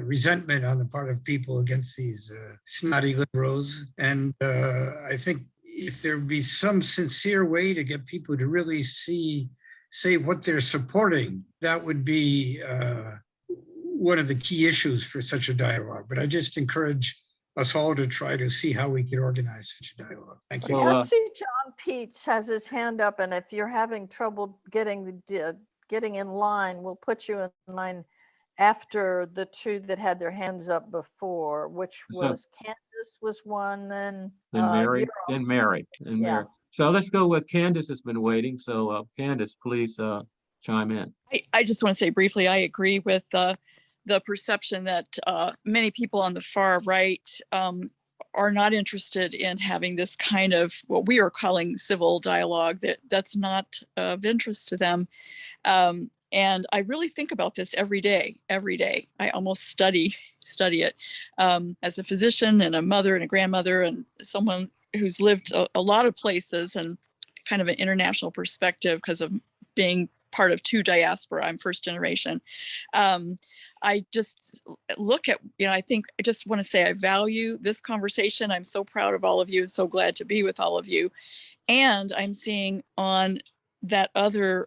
resentment on the part of people against these snotty liberals. And I think if there would be some sincere way to get people to really say what they're supporting, that would be one of the key issues for such a dialogue. But I just encourage us all to try to see how we can organize such a dialogue. Thank you. I see John Peets has his hand up, and if you're having trouble getting in line, we'll put you in line after the two that had their hands up before, which was Candace was one, then Mary, you're then Mary. So let's go with Candace has been waiting. So Candace, please chime in. I just want to say briefly, I agree with the perception that many people on the far right are not interested in having this kind of what we are calling civil dialogue, that's not of interest to them. And I really think about this every day. I almost study it as a physician and a mother and a grandmother and someone who's lived a lot of places and kind of an international perspective because of being part of two diaspora. I'm first generation. I just look at, I think I just want to say I value this conversation. I'm so proud of all of you and so glad to be with all of you. And I'm seeing on that other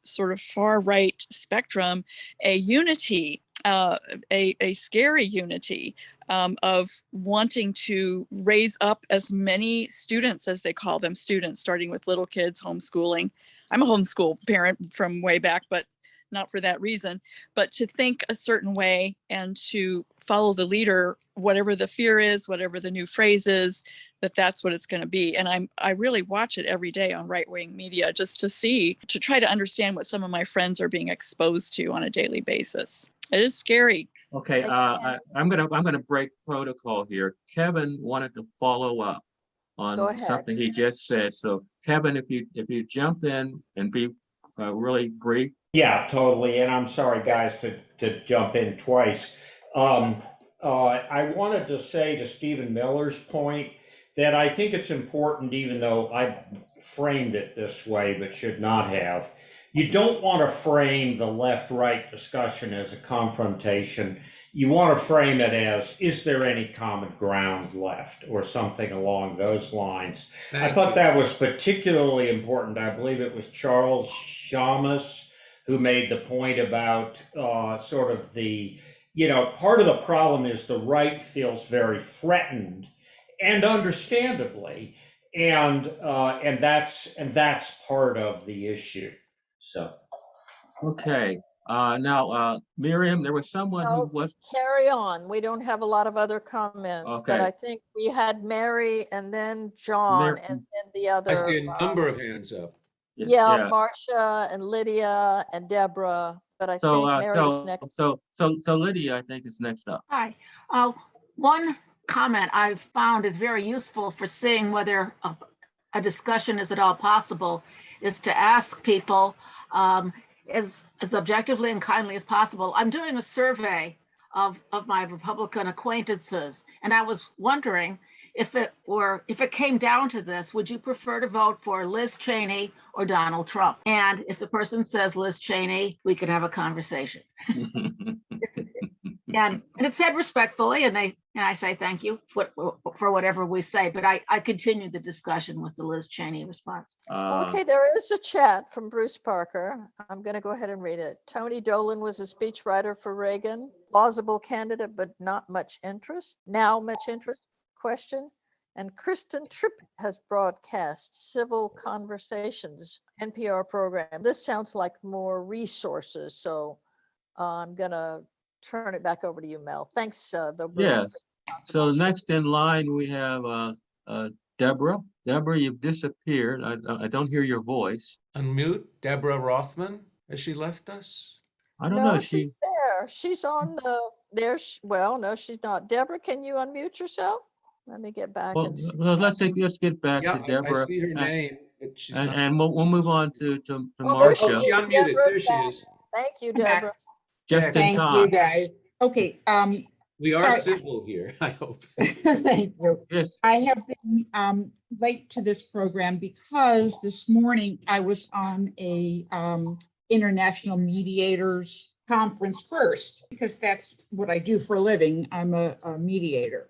sort of far right spectrum, a unity, a scary unity of wanting to raise up as many students as they call them, students, starting with little kids, homeschooling. I'm a homeschool parent from way back, but not for that reason, but to think a certain way and to follow the leader, whatever the fear is, whatever the new phrase is, that's what it's going to be. And I really watch it every day on right-wing media just to try to understand what some of my friends are being exposed to on a daily basis. It is scary. Okay, I'm gonna break protocol here. Kevin wanted to follow up on something he just said. So Kevin, if you jump in and be really brief. Yeah, totally. And I'm sorry, guys, to jump in twice. I wanted to say to Stephen Miller's point that I think it's important, even though I framed it this way, but should not have. You don't want to frame the left-right discussion as a confrontation. You want to frame it as, is there any common ground left, or something along those lines. I thought that was particularly important. I believe it was Charles Shamus who made the point about sort of the, part of the problem is the right feels very threatened, and understandably, and that's part of the issue. So, okay. Now, Miriam, there was someone who was. Carry on. We don't have a lot of other comments, but I think we had Mary and then John and then the other. I see a number of hands up. Yeah, Marcia and Lydia and Deborah, but I think Mary's next. So Lydia, I think, is next up. Hi. One comment I've found is very useful for seeing whether a discussion is at all possible is to ask people as objectively and kindly as possible. I'm doing a survey of my Republican acquaintances, and I was wondering if it came down to this, would you prefer to vote for Liz Cheney or Donald Trump? And if the person says Liz Cheney, we could have a conversation. And it's said respectfully, and I say thank you for whatever we say, but I continue the discussion with the Liz Cheney response. Okay, there is a chat from Bruce Parker. I'm going to go ahead and read it. Tony Dolan was a speechwriter for Reagan, plausible candidate, but not much interest. Now much interest? Question. And Kristen Tripp has broadcast Civil Conversations NPR program. This sounds like more resources, so I'm going to turn it back over to you, Mel. Thanks, though, Bruce. Yes. So next in line, we have Deborah. Deborah, you've disappeared. I don't hear your voice. Unmute Deborah Rothman. Has she left us? I don't No, know. she's there. She's on the there. Well, no, she's not. Deborah, can you unmute yourself? Let me get back Well, and see. let's get back Yeah, to Deborah. I see her name, but she's not. And we'll move on to Oh, there she Marcia. is, She unmuted. Deborah. There she is. Thank you, I'm back. Deborah. Just in Thank Thank time. you, guys. Okay, We are sorry. civil here, I hope. Thank you. Yes. I have been late to this program because this morning I was on a international mediators conference first, because that's what I do for a living. I'm a mediator.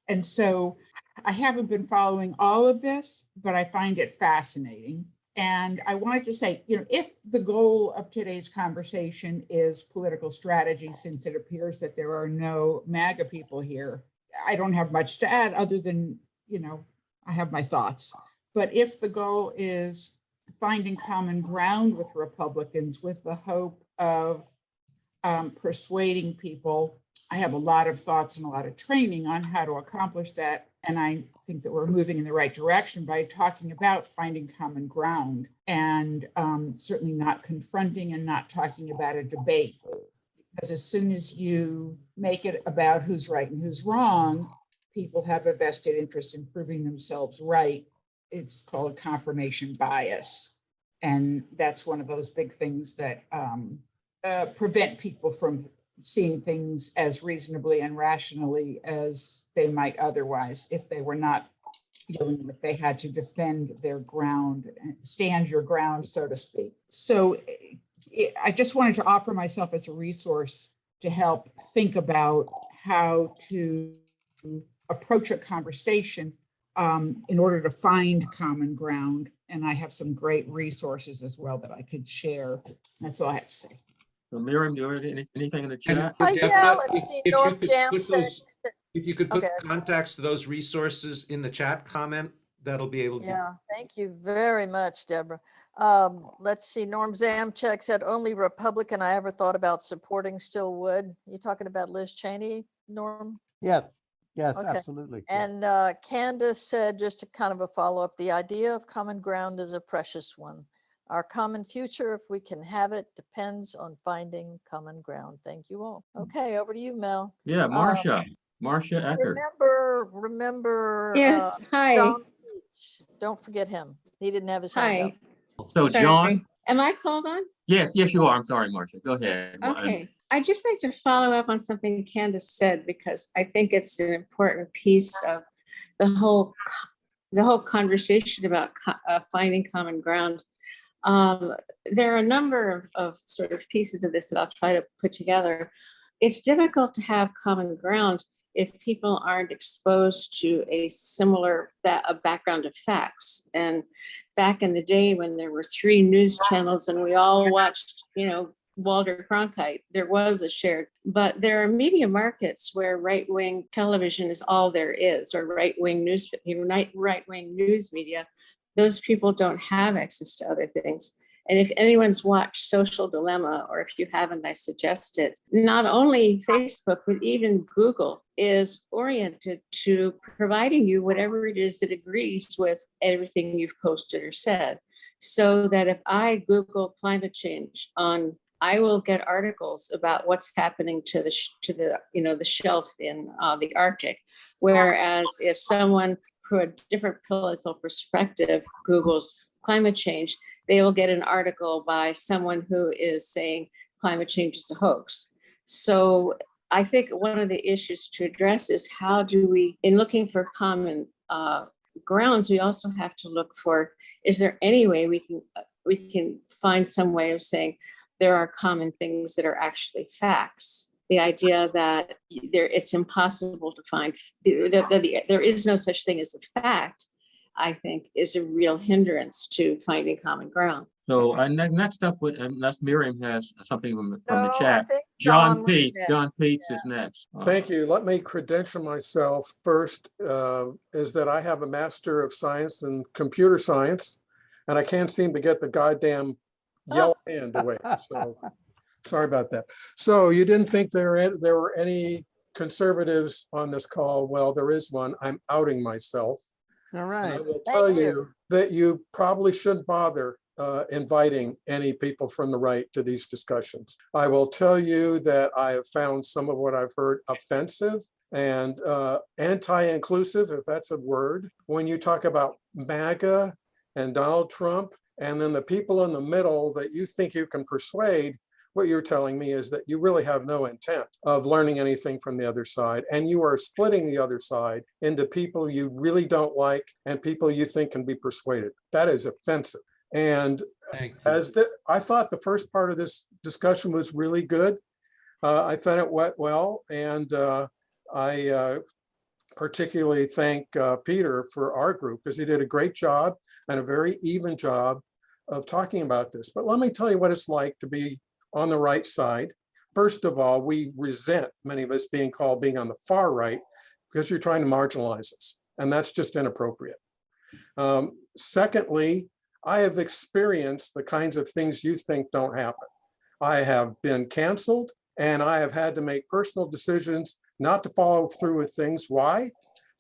And so I haven't been following all of this, but I find it fascinating. And I wanted to say, if the goal of today's conversation is political strategy, since it appears that there are no MAGA people here, I don't have much to add other than, I have my thoughts. But if the goal is finding common ground with Republicans with the hope of persuading people, I have a lot of thoughts and a lot of training on how to accomplish that. And I think that we're moving in the right direction by talking about finding common ground and certainly not confronting and not talking about a debate. Because as soon as you make it about who's right and who's wrong, people have a vested interest in proving themselves right. It's called confirmation bias. And that's one of those big things that prevent people from seeing things as reasonably and rationally as they might otherwise if they were not feeling that they had to defend their ground, stand your ground, so to speak. So I just wanted to offer myself as a resource to help think about how to approach a conversation in order to find common ground. And I have some great resources as well that I could share. That's all I have to say. So Miriam, do you have anything in the chat? Yeah, let's see. Norm Jam said. If you could put Okay. contacts to those resources in the chat comment, that'll be able to. Yeah, thank you very much, Deborah. Let's see, Norm Zamchek said only Republican I ever thought about supporting still would. You talking about Liz Cheney, Norm? Yes, yes, Okay. absolutely. yeah. And Candace said, just a kind of a follow-up, the idea of common ground is a precious one. Our common future, if we can have it, depends on finding common ground. Thank you all. Okay, over to you, Mel. Yeah, Marcia Eckert. Remember. Yes, hi. John Leach. Don't forget him. He didn't have his hand up. So Sorry. John, Am I called on? yes, you are. I'm sorry, Marcia. Go ahead. Okay. I'd just like to follow up on something Candace said, because I think it's an important piece of the whole conversation about finding common ground. There are a number of sort of pieces of this that I'll try to put together. It's difficult to have common ground if people aren't exposed to a similar background of facts. And back in the day when there were 3 news channels and we all watched, Walter Cronkite, there was a shared, but there are media markets where right-wing television is all there is, or right-wing news media. Those people don't have access to other things. And if anyone's watched Social Dilemma, or if you haven't, I suggest it. Not only Facebook, but even Google is oriented to providing you whatever it is that agrees with everything you've posted or said. So that if I Google climate change I will get articles about what's happening to the shelf in the Arctic. Whereas if someone who a different political perspective Google's climate change, they will get an article by someone who is saying climate change is a hoax. So I think one of the issues to address is how do we, in looking for common grounds, we also have to look for, is there any way we can find some way of saying there are common things that are actually facts? The idea that it's impossible to find, that there is no such thing as a fact, I think is a real hindrance to finding common ground. So next up, unless Miriam has something from the No, I chat, think John John was Peets. next. John Peets is next. Thank you. Let me credential myself first, is that I have a Master of Science in Computer Science, and I can't seem to get the goddamn yellow hand away. So sorry about that. So you didn't think there were any conservatives on this call? Well, there is one. I'm outing myself. All And right. I will tell you that you probably shouldn't bother inviting any people from the right to these discussions. I will tell you that I have found some of what I've heard offensive and anti-inclusive, if that's a word. When you talk about MAGA and Donald Trump, and then the people in the middle that you think you can persuade, what you're telling me is that you really have no intent of learning anything from the other side. And you are splitting the other side into people you really don't like and people you think can be persuaded. That is offensive. And I thought the first part of this discussion was really good. I thought it went well. And I particularly thank Peter for our group because he did a great job and a very even job of talking about this. But let me tell you what it's like to be on the right side. First of all, we resent, many of us, being called being on the far right because you're trying to marginalize us. And that's just inappropriate. Secondly, I have experienced the kinds of things you think don't happen. I have been canceled and I have had to make personal decisions not to follow through with things. Why?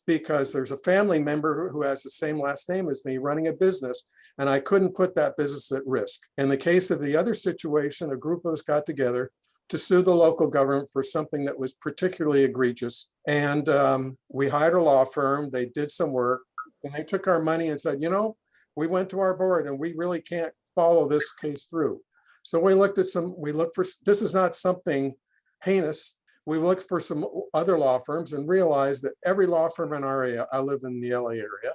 Because there's a family member who has the same last name as me running a business, and I couldn't put that business at risk. In the case of the other situation, a group of us got together to sue the local government for something that was particularly egregious. And we hired a law firm, they did some work, and they took our money and said, you know, we went to our board and we really can't follow this case through. So we looked for, this is not something heinous. We looked for some other law firms and realized that every law firm in our area, I live in the LA area,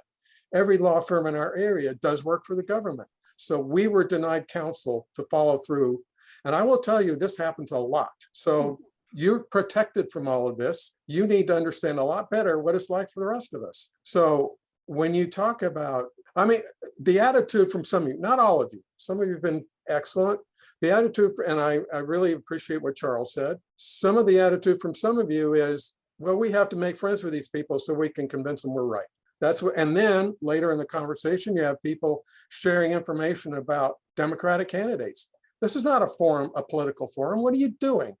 every law firm in our area does work for the government. So we were denied counsel to follow through. And I will tell you, this happens a lot. So you're protected from all of this. You need to understand a lot better what it's like for the rest of us. So when you talk about, I mean, the attitude from some of you, not all of you, some of you have been excellent. The attitude, and I really appreciate what Charles said. Some of the attitude from some of you is, well, we have to make friends with these people so we can convince them we're right. That's what, and then later in the conversation, you have people sharing information about Democratic candidates. This is not a forum, a political forum. What are you doing?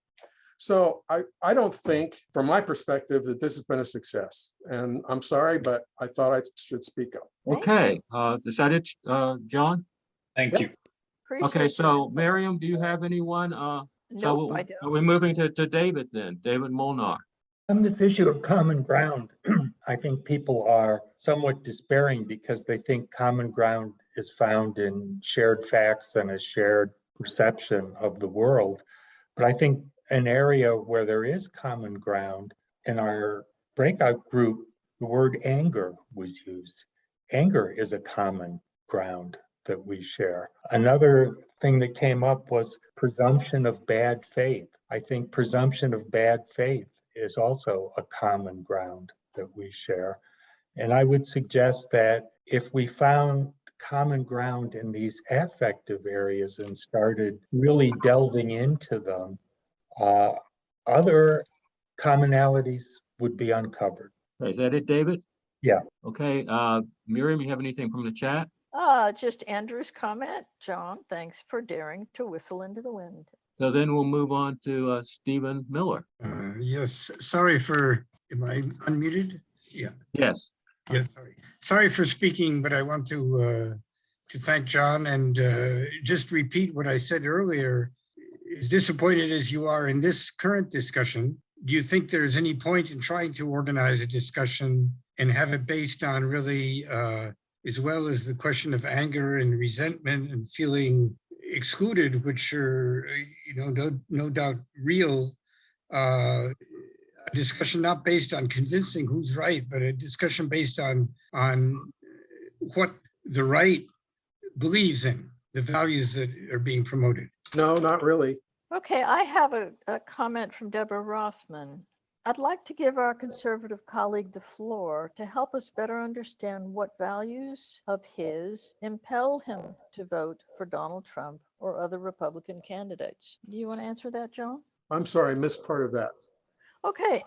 So I don't think, from my perspective, that this has been a success. And I'm sorry, but I thought I should speak up. Okay, is that it, John? Thank you. Okay, so Miriam, do you have anyone? Nope, I don't. Are we moving to David then? David Molnar. On this issue of common ground, I think people are somewhat despairing because they think common ground is found in shared facts and a shared perception of the world. But I think an area where there is common ground, in our breakout group, the word anger was used. Anger is a common ground that we share. Another thing that came up was presumption of bad faith. I think presumption of bad faith is also a common ground that we share. And I would suggest that if we found common ground in these affective areas and started really delving into them, other commonalities would be uncovered. Is that it, David? Yeah. Okay, Miriam, you have anything from the chat? Just Andrew's comment. John, thanks for daring to whistle into the wind. So then we'll move on to Stephen Miller. Yes, sorry for, am I unmuted? Yeah. Yes. Yeah, sorry for speaking, but I want to thank John and just repeat what I said earlier. As disappointed as you are in this current discussion, do you think there's any point in trying to organize a discussion and have it based on really, as well as the question of anger and resentment and feeling excluded, which are, you know, no doubt real, a discussion not based on convincing who's right, but a discussion based on what the right believes in, the values that are being promoted. No, not really. Okay, I have a comment from Deborah Rothman. I'd like to give our conservative colleague the floor to help us better understand what values of his impel him to vote for Donald Trump or other Republican candidates. Do you want to answer that, John? I'm sorry, I missed part of that. Okay,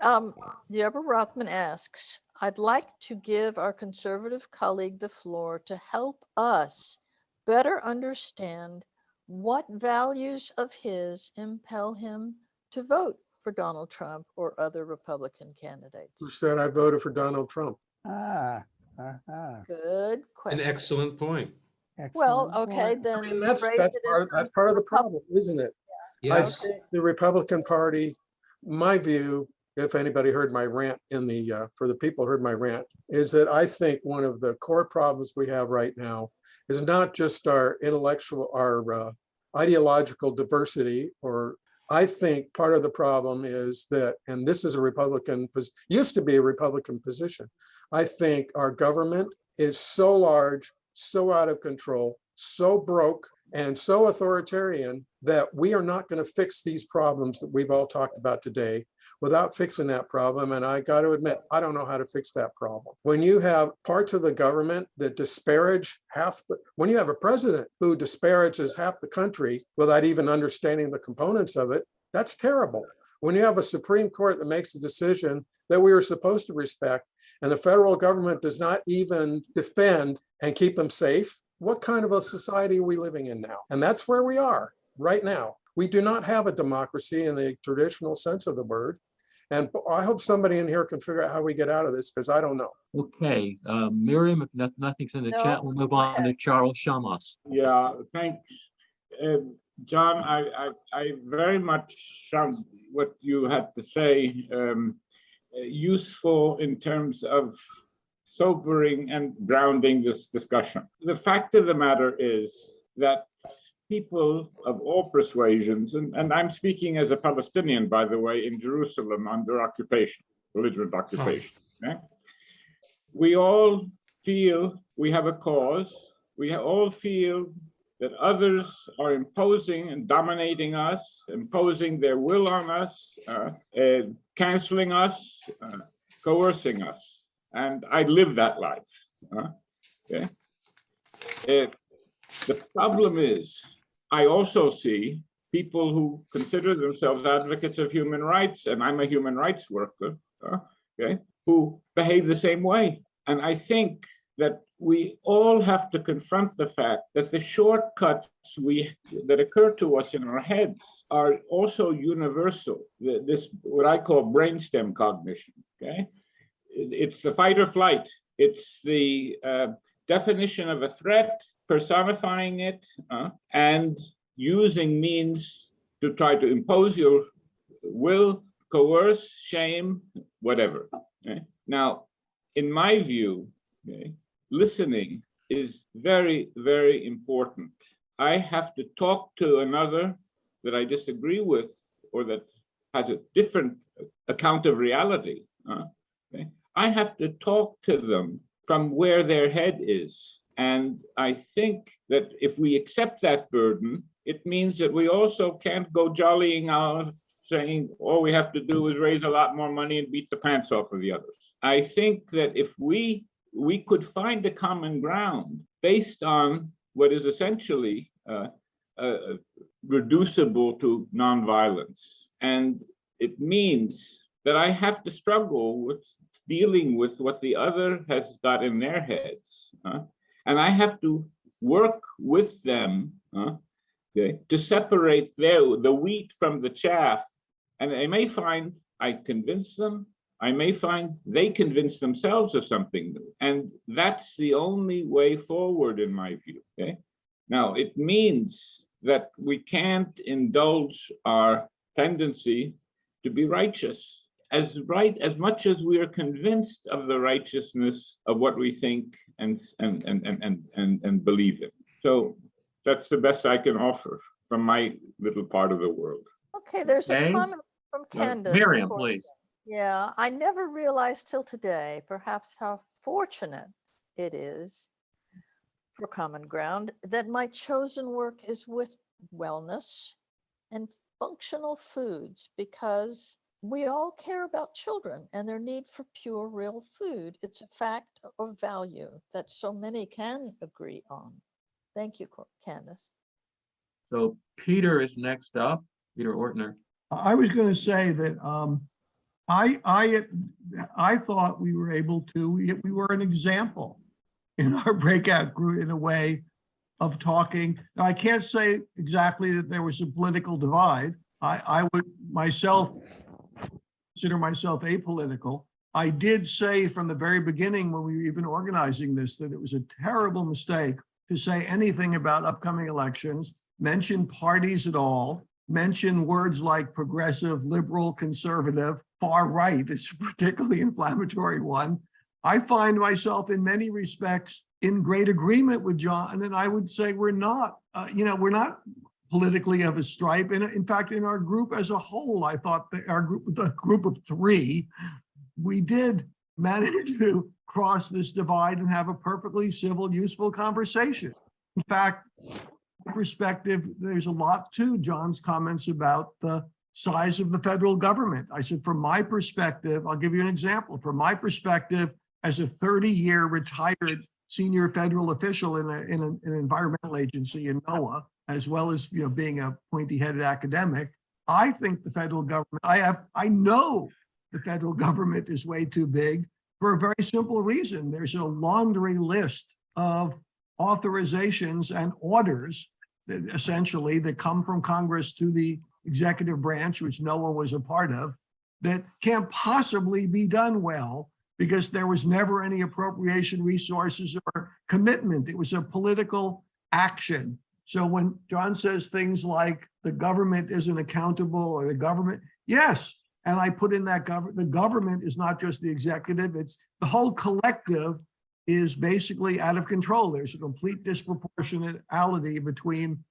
Deborah Rothman asks, I'd like to give our conservative colleague the floor to help us better understand what values of his impel him to vote for Donald Trump or other Republican candidates. Who said I voted for Donald Trump? Good An question. excellent point. Well, okay, then. I mean, that's phrase it in that's part of the problem, isn't it? I Yes. think the Republican Party, my view, if anybody heard my rant in the, for the people who heard my rant, is that I think one of the core problems we have right now is not just our intellectual, our ideological diversity, or I think part of the problem is that, and this is a Republican, used to be a Republican position. I think our government is so large, so out of control, so broke, and so authoritarian that we are not going to fix these problems that we've all talked about today without fixing that problem. And I got to admit, I don't know how to fix that problem. When you have parts of the government that disparage when you have a president who disparages half the country without even understanding the components of it, that's terrible. When you have a Supreme Court that makes a decision that we are supposed to respect, and the federal government does not even defend and keep them safe, what kind of a society are we living in now? And that's where we are right now. We do not have a democracy in the traditional sense of the word. And I hope somebody in here can figure out how we get out of this, because I don't know. Okay, Miriam, if nothing's in the chat, we'll move on to Charles Shammas. Yeah, thanks. John, I very much found what you had to say useful in terms of sobering and grounding this discussion. The fact of the matter is that people of all persuasions, and I'm speaking as a Palestinian, by the way, in Jerusalem under occupation, belligerent occupation. Okay? We all feel we have a cause. We all feel that others are imposing and dominating us, imposing their will on us, canceling us, coercing us. And I live that life. Okay? The problem is, I also see people who consider themselves advocates of human rights, and I'm a human rights worker, okay, who behave the same way. And I think that we all have to confront the fact that the shortcuts that occur to us in our heads are also universal. This, what I call brainstem cognition, okay? It's the fight or flight. It's the definition of a threat, personifying it, and using means to try to impose your will, coerce, shame, whatever. Okay? Now, in my view, okay, listening is very, very important. I have to talk to another that I disagree with or that has a different account of reality. Okay? I have to talk to them from where their head is. And I think that if we accept that burden, it means that we also can't go jollying out saying all we have to do is raise a lot more money and beat the pants off of the others. I think that if we could find a common ground based on what is essentially reducible to nonviolence. And it means that I have to struggle with dealing with what the other has got in their heads. And I have to work with them okay, to separate the wheat from the chaff. And I may find I convince them, I may find they convince themselves of something new. And that's the only way forward in my view, okay? Now, it means that we can't indulge our tendency to be righteous. As much as we are convinced of the righteousness of what we think and believe in. So that's the best I can offer from my little part of the world. Okay, there's a comment From Candace. Miriam, for- please. Yeah, I never realized till today, perhaps how fortunate it is for Common Ground that my chosen work is with wellness and functional foods, because we all care about children and their need for pure, real food. It's a fact of value that so many can agree on. Thank you, Candace. So Peter is next up, Peter Ortner. I was going to say that I thought we were able to, we were an example in our breakout group in a way of talking. Now, I can't say exactly that there was a political divide. I would myself consider myself apolitical. I did say from the very beginning when we were even organizing this that it was a terrible mistake to say anything about upcoming elections, mention parties at all, mention words like progressive, liberal, conservative, far right is a particularly inflammatory one. I find myself in many respects in great agreement with John, and I would say we're not, we're not politically of a stripe. And in fact, in our group as a whole, I thought that the group of three, we did manage to cross this divide and have a perfectly civil, useful conversation. In fact, perspective, there's a lot to John's comments about the size of the federal government. I said, from my perspective, I'll give you an example. From my perspective, as a 30-year retired senior federal official in an environmental agency in NOAA, as well as being a pointy-headed academic, I think the federal government, I know the federal government is way too big for a very simple reason. There's a laundry list of authorizations and orders that essentially that come from Congress to the executive branch, which NOAA was a part of, that can't possibly be done well because there was never any appropriation resources or commitment. It was a political action. So when John says things like the government isn't accountable or the government, yes. And I put in that the government is not just the executive, it's the whole collective is basically out of control. There's a complete disproportionality between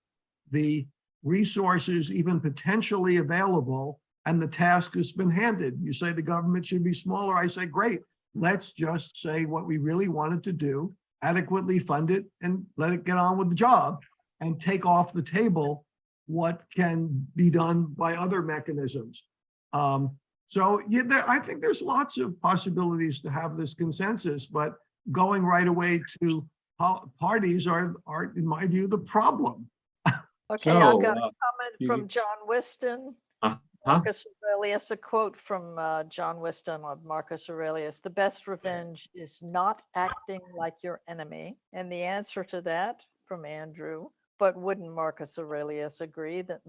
the resources even potentially available and the task that's been handed. You say the government should be smaller. I say, great, let's just say what we really wanted to do, adequately fund it and let it get on with the job and take off the table what can be done by other mechanisms. So yeah, I think there's lots of possibilities to have this consensus, but going right away to parties are in my view, the problem. Okay, I've got a comment from John Whiston. Huh? Marcus Aurelius, a quote from John Whiston of Marcus Aurelius: "The best revenge is not acting like your enemy." And the answer to that from Andrew, but wouldn't Marcus Aurelius agree that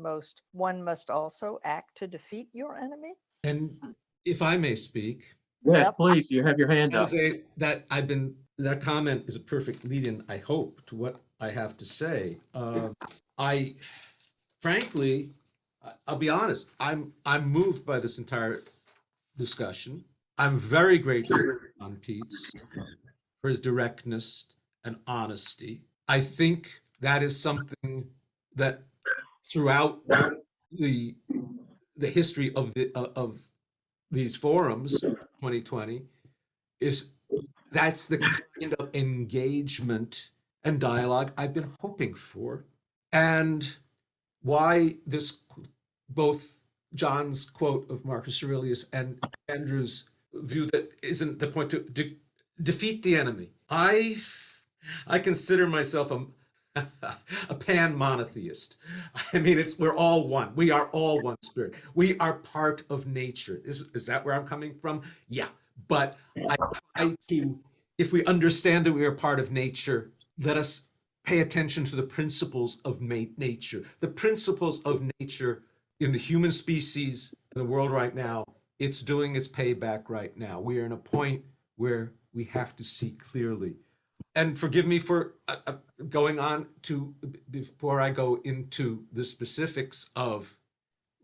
one must also act to defeat your enemy? And if I may speak. Yes, please, you have your hand up. That comment is a perfect lead-in, I hope, to what I have to say. Frankly, I'll be honest, I'm moved by this entire discussion. I'm very grateful on Pete's for his directness and honesty. I think that is something that throughout the history of these forums, 2020, that's the kind of engagement and dialogue I've been hoping for. And why this, both John's quote of Marcus Aurelius and Andrew's view that isn't the point to defeat the enemy. I consider myself a pan-monotheist. I mean, we're all one. We are all one spirit. We are part of nature. Is that where I'm coming from? Yeah. But I try to, if we understand that we are part of nature, let us pay attention to the principles of nature. The principles of nature in the human species, in the world right now, it's doing its payback right now. We are in a point where we have to see clearly. And forgive me for going on to, before I go into the specifics of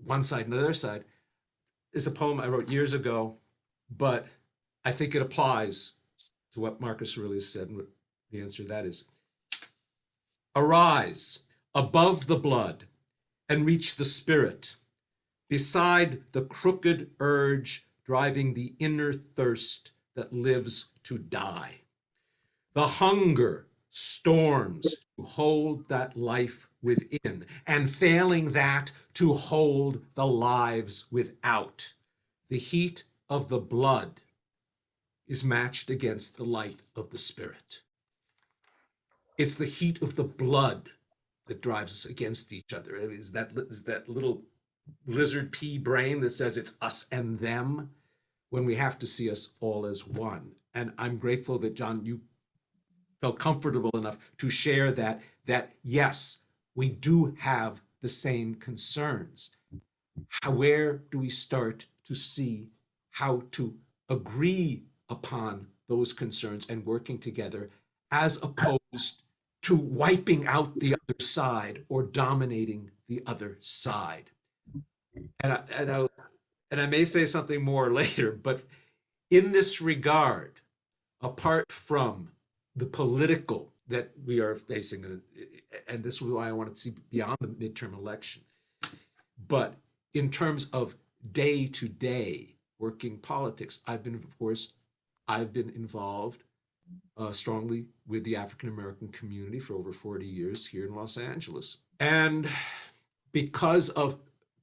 one side and the other side, is a poem I wrote years ago, but I think it applies to what Marcus Aurelius said, and what the answer to that is. Arise above the blood and reach the spirit. beside the crooked urge driving the inner thirst that lives to die. The hunger storms to hold that life within, and failing that, to hold the lives without. The heat of the blood is matched against the light of the spirit. It's the heat of the blood that drives us against each other. It is that little lizard pea brain that says it's us and them, when we have to see us all as one. And I'm grateful that, John, you felt comfortable enough to share that yes, we do have the same concerns. Where do we start to see how to agree upon those concerns and working together, as opposed to wiping out the other side or dominating the other side? And I may say something more later, but in this regard, apart from the political that we are facing, and this is why I want to see beyond the midterm election, but in terms of day-to-day working politics, I've been involved strongly with the African American community for over 40 years here in Los Angeles. And because of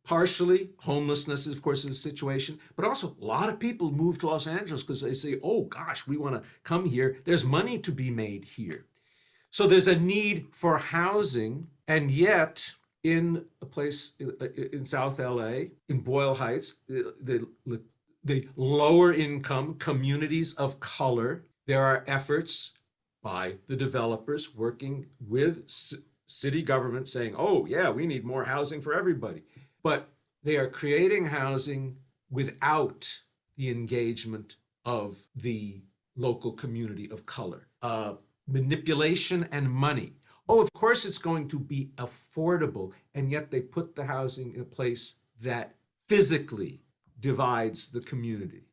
partially homelessness, of course, is a situation, but also a lot of people move to Los Angeles because they say, oh gosh, we want to come here. There's money to be made here. So there's a need for housing, and yet in a place in South LA, in Boyle Heights, the lower income communities of color, there are efforts by the developers working with city government saying, oh yeah, we need more housing for everybody. But they are creating housing without the engagement of the local community of color. Manipulation and money. Oh, of course it's going to be affordable, and yet they put the housing in a place that physically divides the community.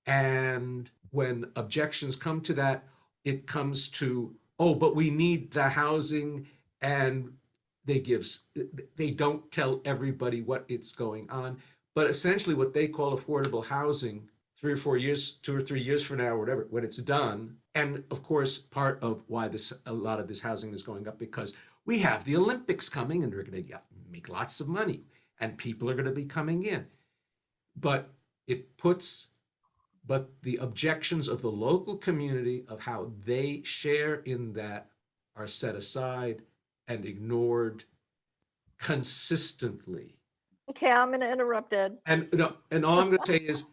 And when objections come to that, it comes to, oh, but we need the housing, and they don't tell everybody what it's going on. But essentially what they call affordable housing, 3 or 4 years, 2 or 3 years from now, or whatever, when it's done. And of course, part of why a lot of this housing is going up, because we have the Olympics coming and they're going to make lots of money and people are going to be coming in. But the objections of the local community of how they share in that are set aside and ignored consistently. Okay, I'm going to interrupt, Ed. And all I'm going to say is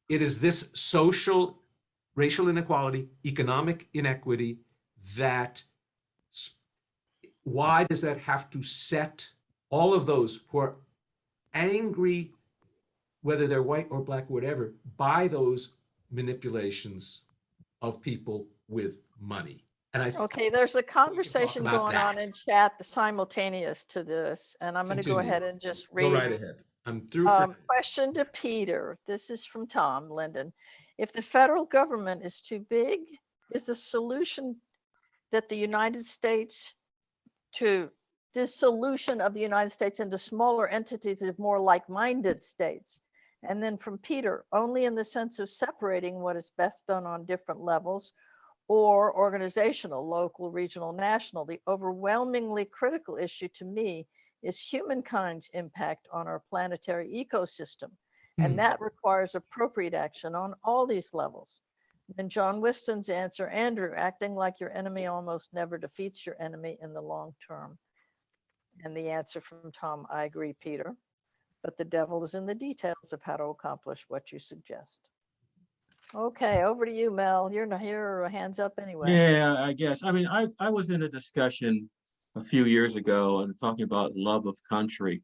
it is this social, racial inequality, economic inequity why does that have to set all of those who are angry, whether they're white or black or whatever, by those manipulations of people with money? And okay, there's a conversation going on in chat simultaneous to this, and I'm going to go ahead and just read. Go right ahead. I'm through for question to Peter. This is from Tom Linden. If the federal government is too big, is the solution that the United States to dissolution of the United States into smaller entities of more like-minded states? And then from Peter, only in the sense of separating what is best done on different levels, or organizational, local, regional, national. The overwhelmingly critical issue to me is humankind's impact on our planetary ecosystem. And that requires appropriate action on all these levels. And John Whiston's answer, Andrew, acting like your enemy almost never defeats your enemy in the long term. And the answer from Tom, I agree, Peter, but the devil is in the details of how to accomplish what you suggest. Okay, over to you, Mel. You're not here, hands up anyway. Yeah, I guess. I mean, I was in a discussion a few years ago and talking about love of country.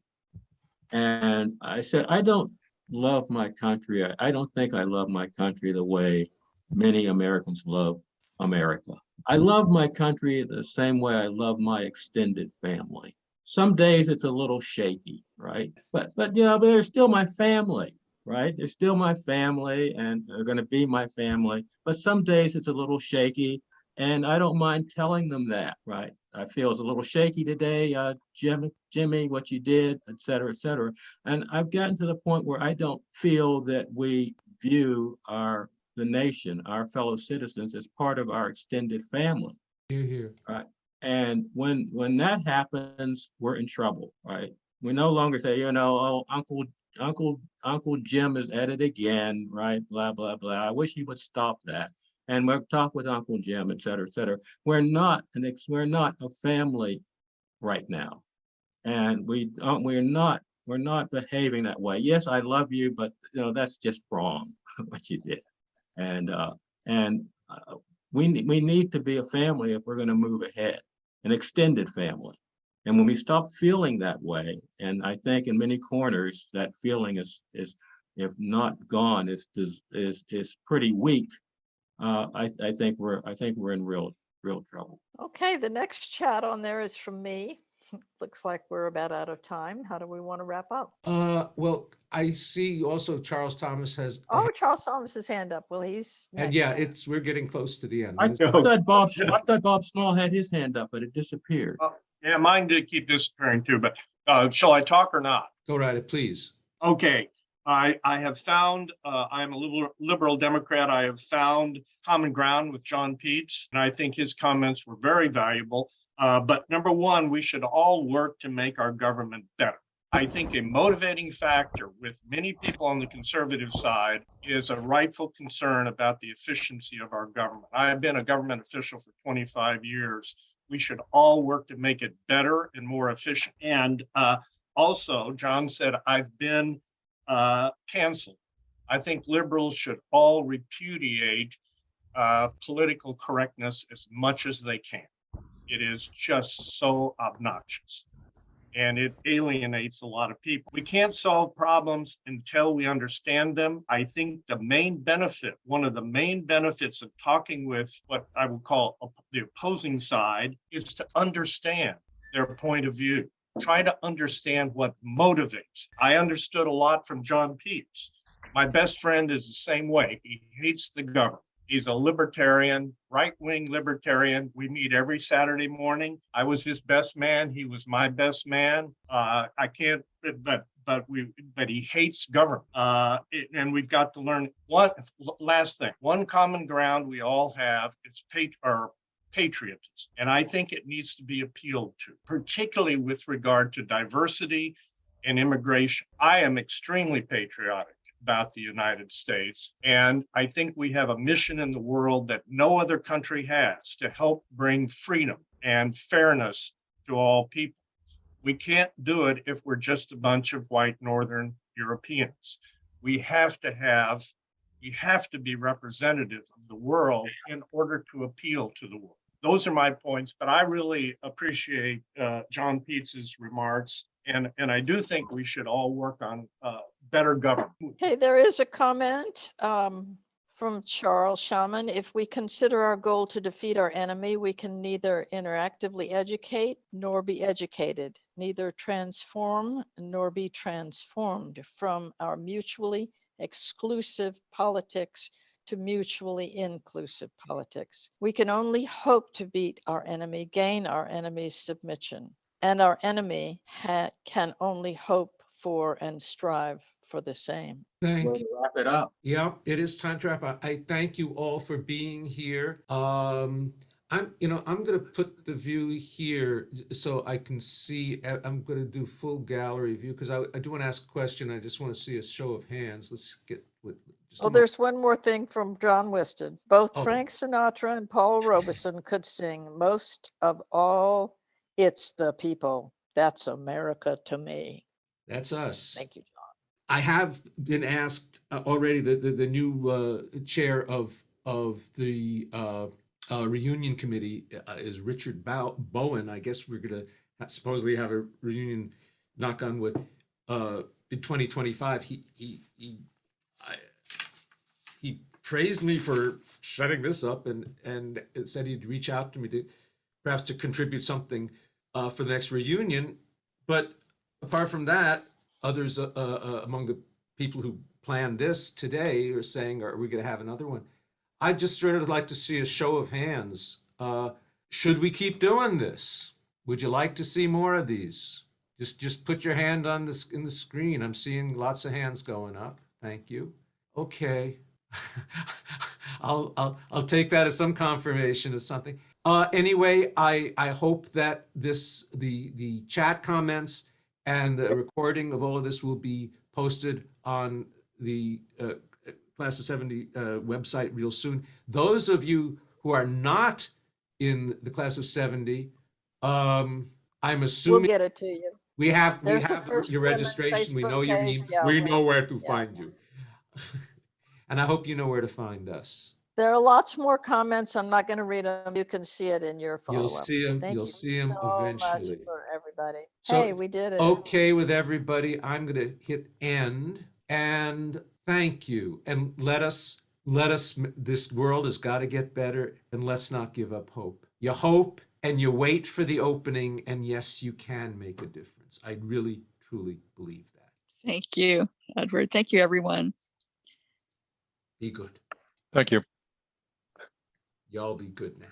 And I said, I don't love my country. I don't think I love my country the way many Americans love America. I love my country the same way I love my extended family. Some days it's a little shaky, right? But you know, they're still my family, right? They're still my family and they're going to be my family. But some days it's a little shaky, and I don't mind telling them that, right? I feel is a little shaky today, Jimmy, what you did, et cetera, et cetera. And I've gotten to the point where I don't feel that we view the nation, our fellow citizens, as part of our extended family. Hear, hear. Right. And when that happens, we're in trouble, right? We no longer say, oh, Uncle Jim is at it again, right? Blah, blah, blah. I wish he would stop that. And we'll talk with Uncle Jim, et cetera, et cetera. We're not a family right now. And we're not behaving that way. Yes, I love you, but that's just wrong what you did. And we need to be a family if we're going to move ahead, an extended family. And when we stop feeling that way, and I think in many corners that feeling is if not gone, is pretty weak. I think we're in real trouble. Okay, the next chat on there is from me. Looks like we're about out of time. How do we want to wrap up? Well, I see also Charles Thomas has. Oh, Charles Thomas's hand up. Well, he's And next. yeah, we're getting close to the end. I thought Bob Small had his hand up, but it disappeared. Yeah, mine did keep disappearing too, but shall I talk or not? Go right ahead, please. Okay. I have found, I'm a liberal Democrat. I have found common ground with John Peets, and I think his comments were very valuable. But number one, we should all work to make our government better. I think a motivating factor with many people on the conservative side is a rightful concern about the efficiency of our government. I have been a government official for 25 years. We should all work to make it better and more efficient. And also, John said, I've been canceled. I think liberals should all repudiate political correctness as much as they can. It is just so obnoxious and it alienates a lot of people. We can't solve problems until we understand them. I think one of the main benefits of talking with what I would call the opposing side is to understand their point of view. Try to understand what motivates. I understood a lot from John Peets. My best friend is the same way. He hates the government. He's a libertarian, right-wing libertarian. We meet every Saturday morning. I was his best man. He was my best man. But he hates government. And we've got to learn one last thing. One common ground we all have is patriotism. And I think it needs to be appealed to, particularly with regard to diversity and immigration. I am extremely patriotic about the United States. And I think we have a mission in the world that no other country has to help bring freedom and fairness to all people. We can't do it if we're just a bunch of white Northern Europeans. We have to be representative of the world in order to appeal to the world. Those are my points, but I really appreciate John Peets's remarks. And I do think we should all work on better government. Okay, there is a comment from Charles Shaman. If we consider our goal to defeat our enemy, we can neither interactively educate nor be educated, neither transform nor be transformed from our mutually exclusive politics to mutually inclusive politics. We can only hope to beat our enemy, gain our enemy's submission, and our enemy can only hope for and strive for the same. Thank you. Wrap it up. Yeah, it is time to wrap up. I thank you all for being here. I'm going to put the view here so I can see. I'm going to do full gallery view because I do want to ask a question. I just want to see a show of hands. Let's get with. There's one more thing from John Wisted. Both Frank Sinatra and Paul Robeson could sing most of all. It's the people. That's America to me. That's us. Thank you, John. I have been asked already. The new chair of the reunion committee is Richard Bowen. I guess we're going to supposedly have a reunion, knock on wood, in 2025. He praised me for setting this up and said he'd reach out to me to perhaps to contribute something for the next reunion. But apart from that, others among the people who planned this today are saying, are we going to have another one? I just sort of like to see a show of hands. should we keep doing this? Would you like to see more of these? Just put your hand on this in the screen. I'm seeing lots of hands going up. Thank you. Okay. I'll take that as some confirmation of something. Anyway, I hope that the chat comments and the recording of all of this will be posted on the Class of 70 website real soon. Those of you who are not in the Class of 70, I'm We'll assuming get it to you. we have There's the First your Women's registration. We Facebook know your page. name. Yeah, We yeah, know where to yeah. find you. And I hope you know where to find us. There are lots more comments. I'm not going to read them. You can see it in your You'll follow-up. see them. Thank You'll you see them so much eventually. for everybody. So, Hey, we did it. okay with everybody, I'm going to hit end and thank you. And this world has got to get better, and let's not give up hope. You hope and you wait for the opening, and yes, you can make a difference. I really, truly believe that. Thank you, Edward. Thank you, everyone. Be good. Thank you. Y'all be good now.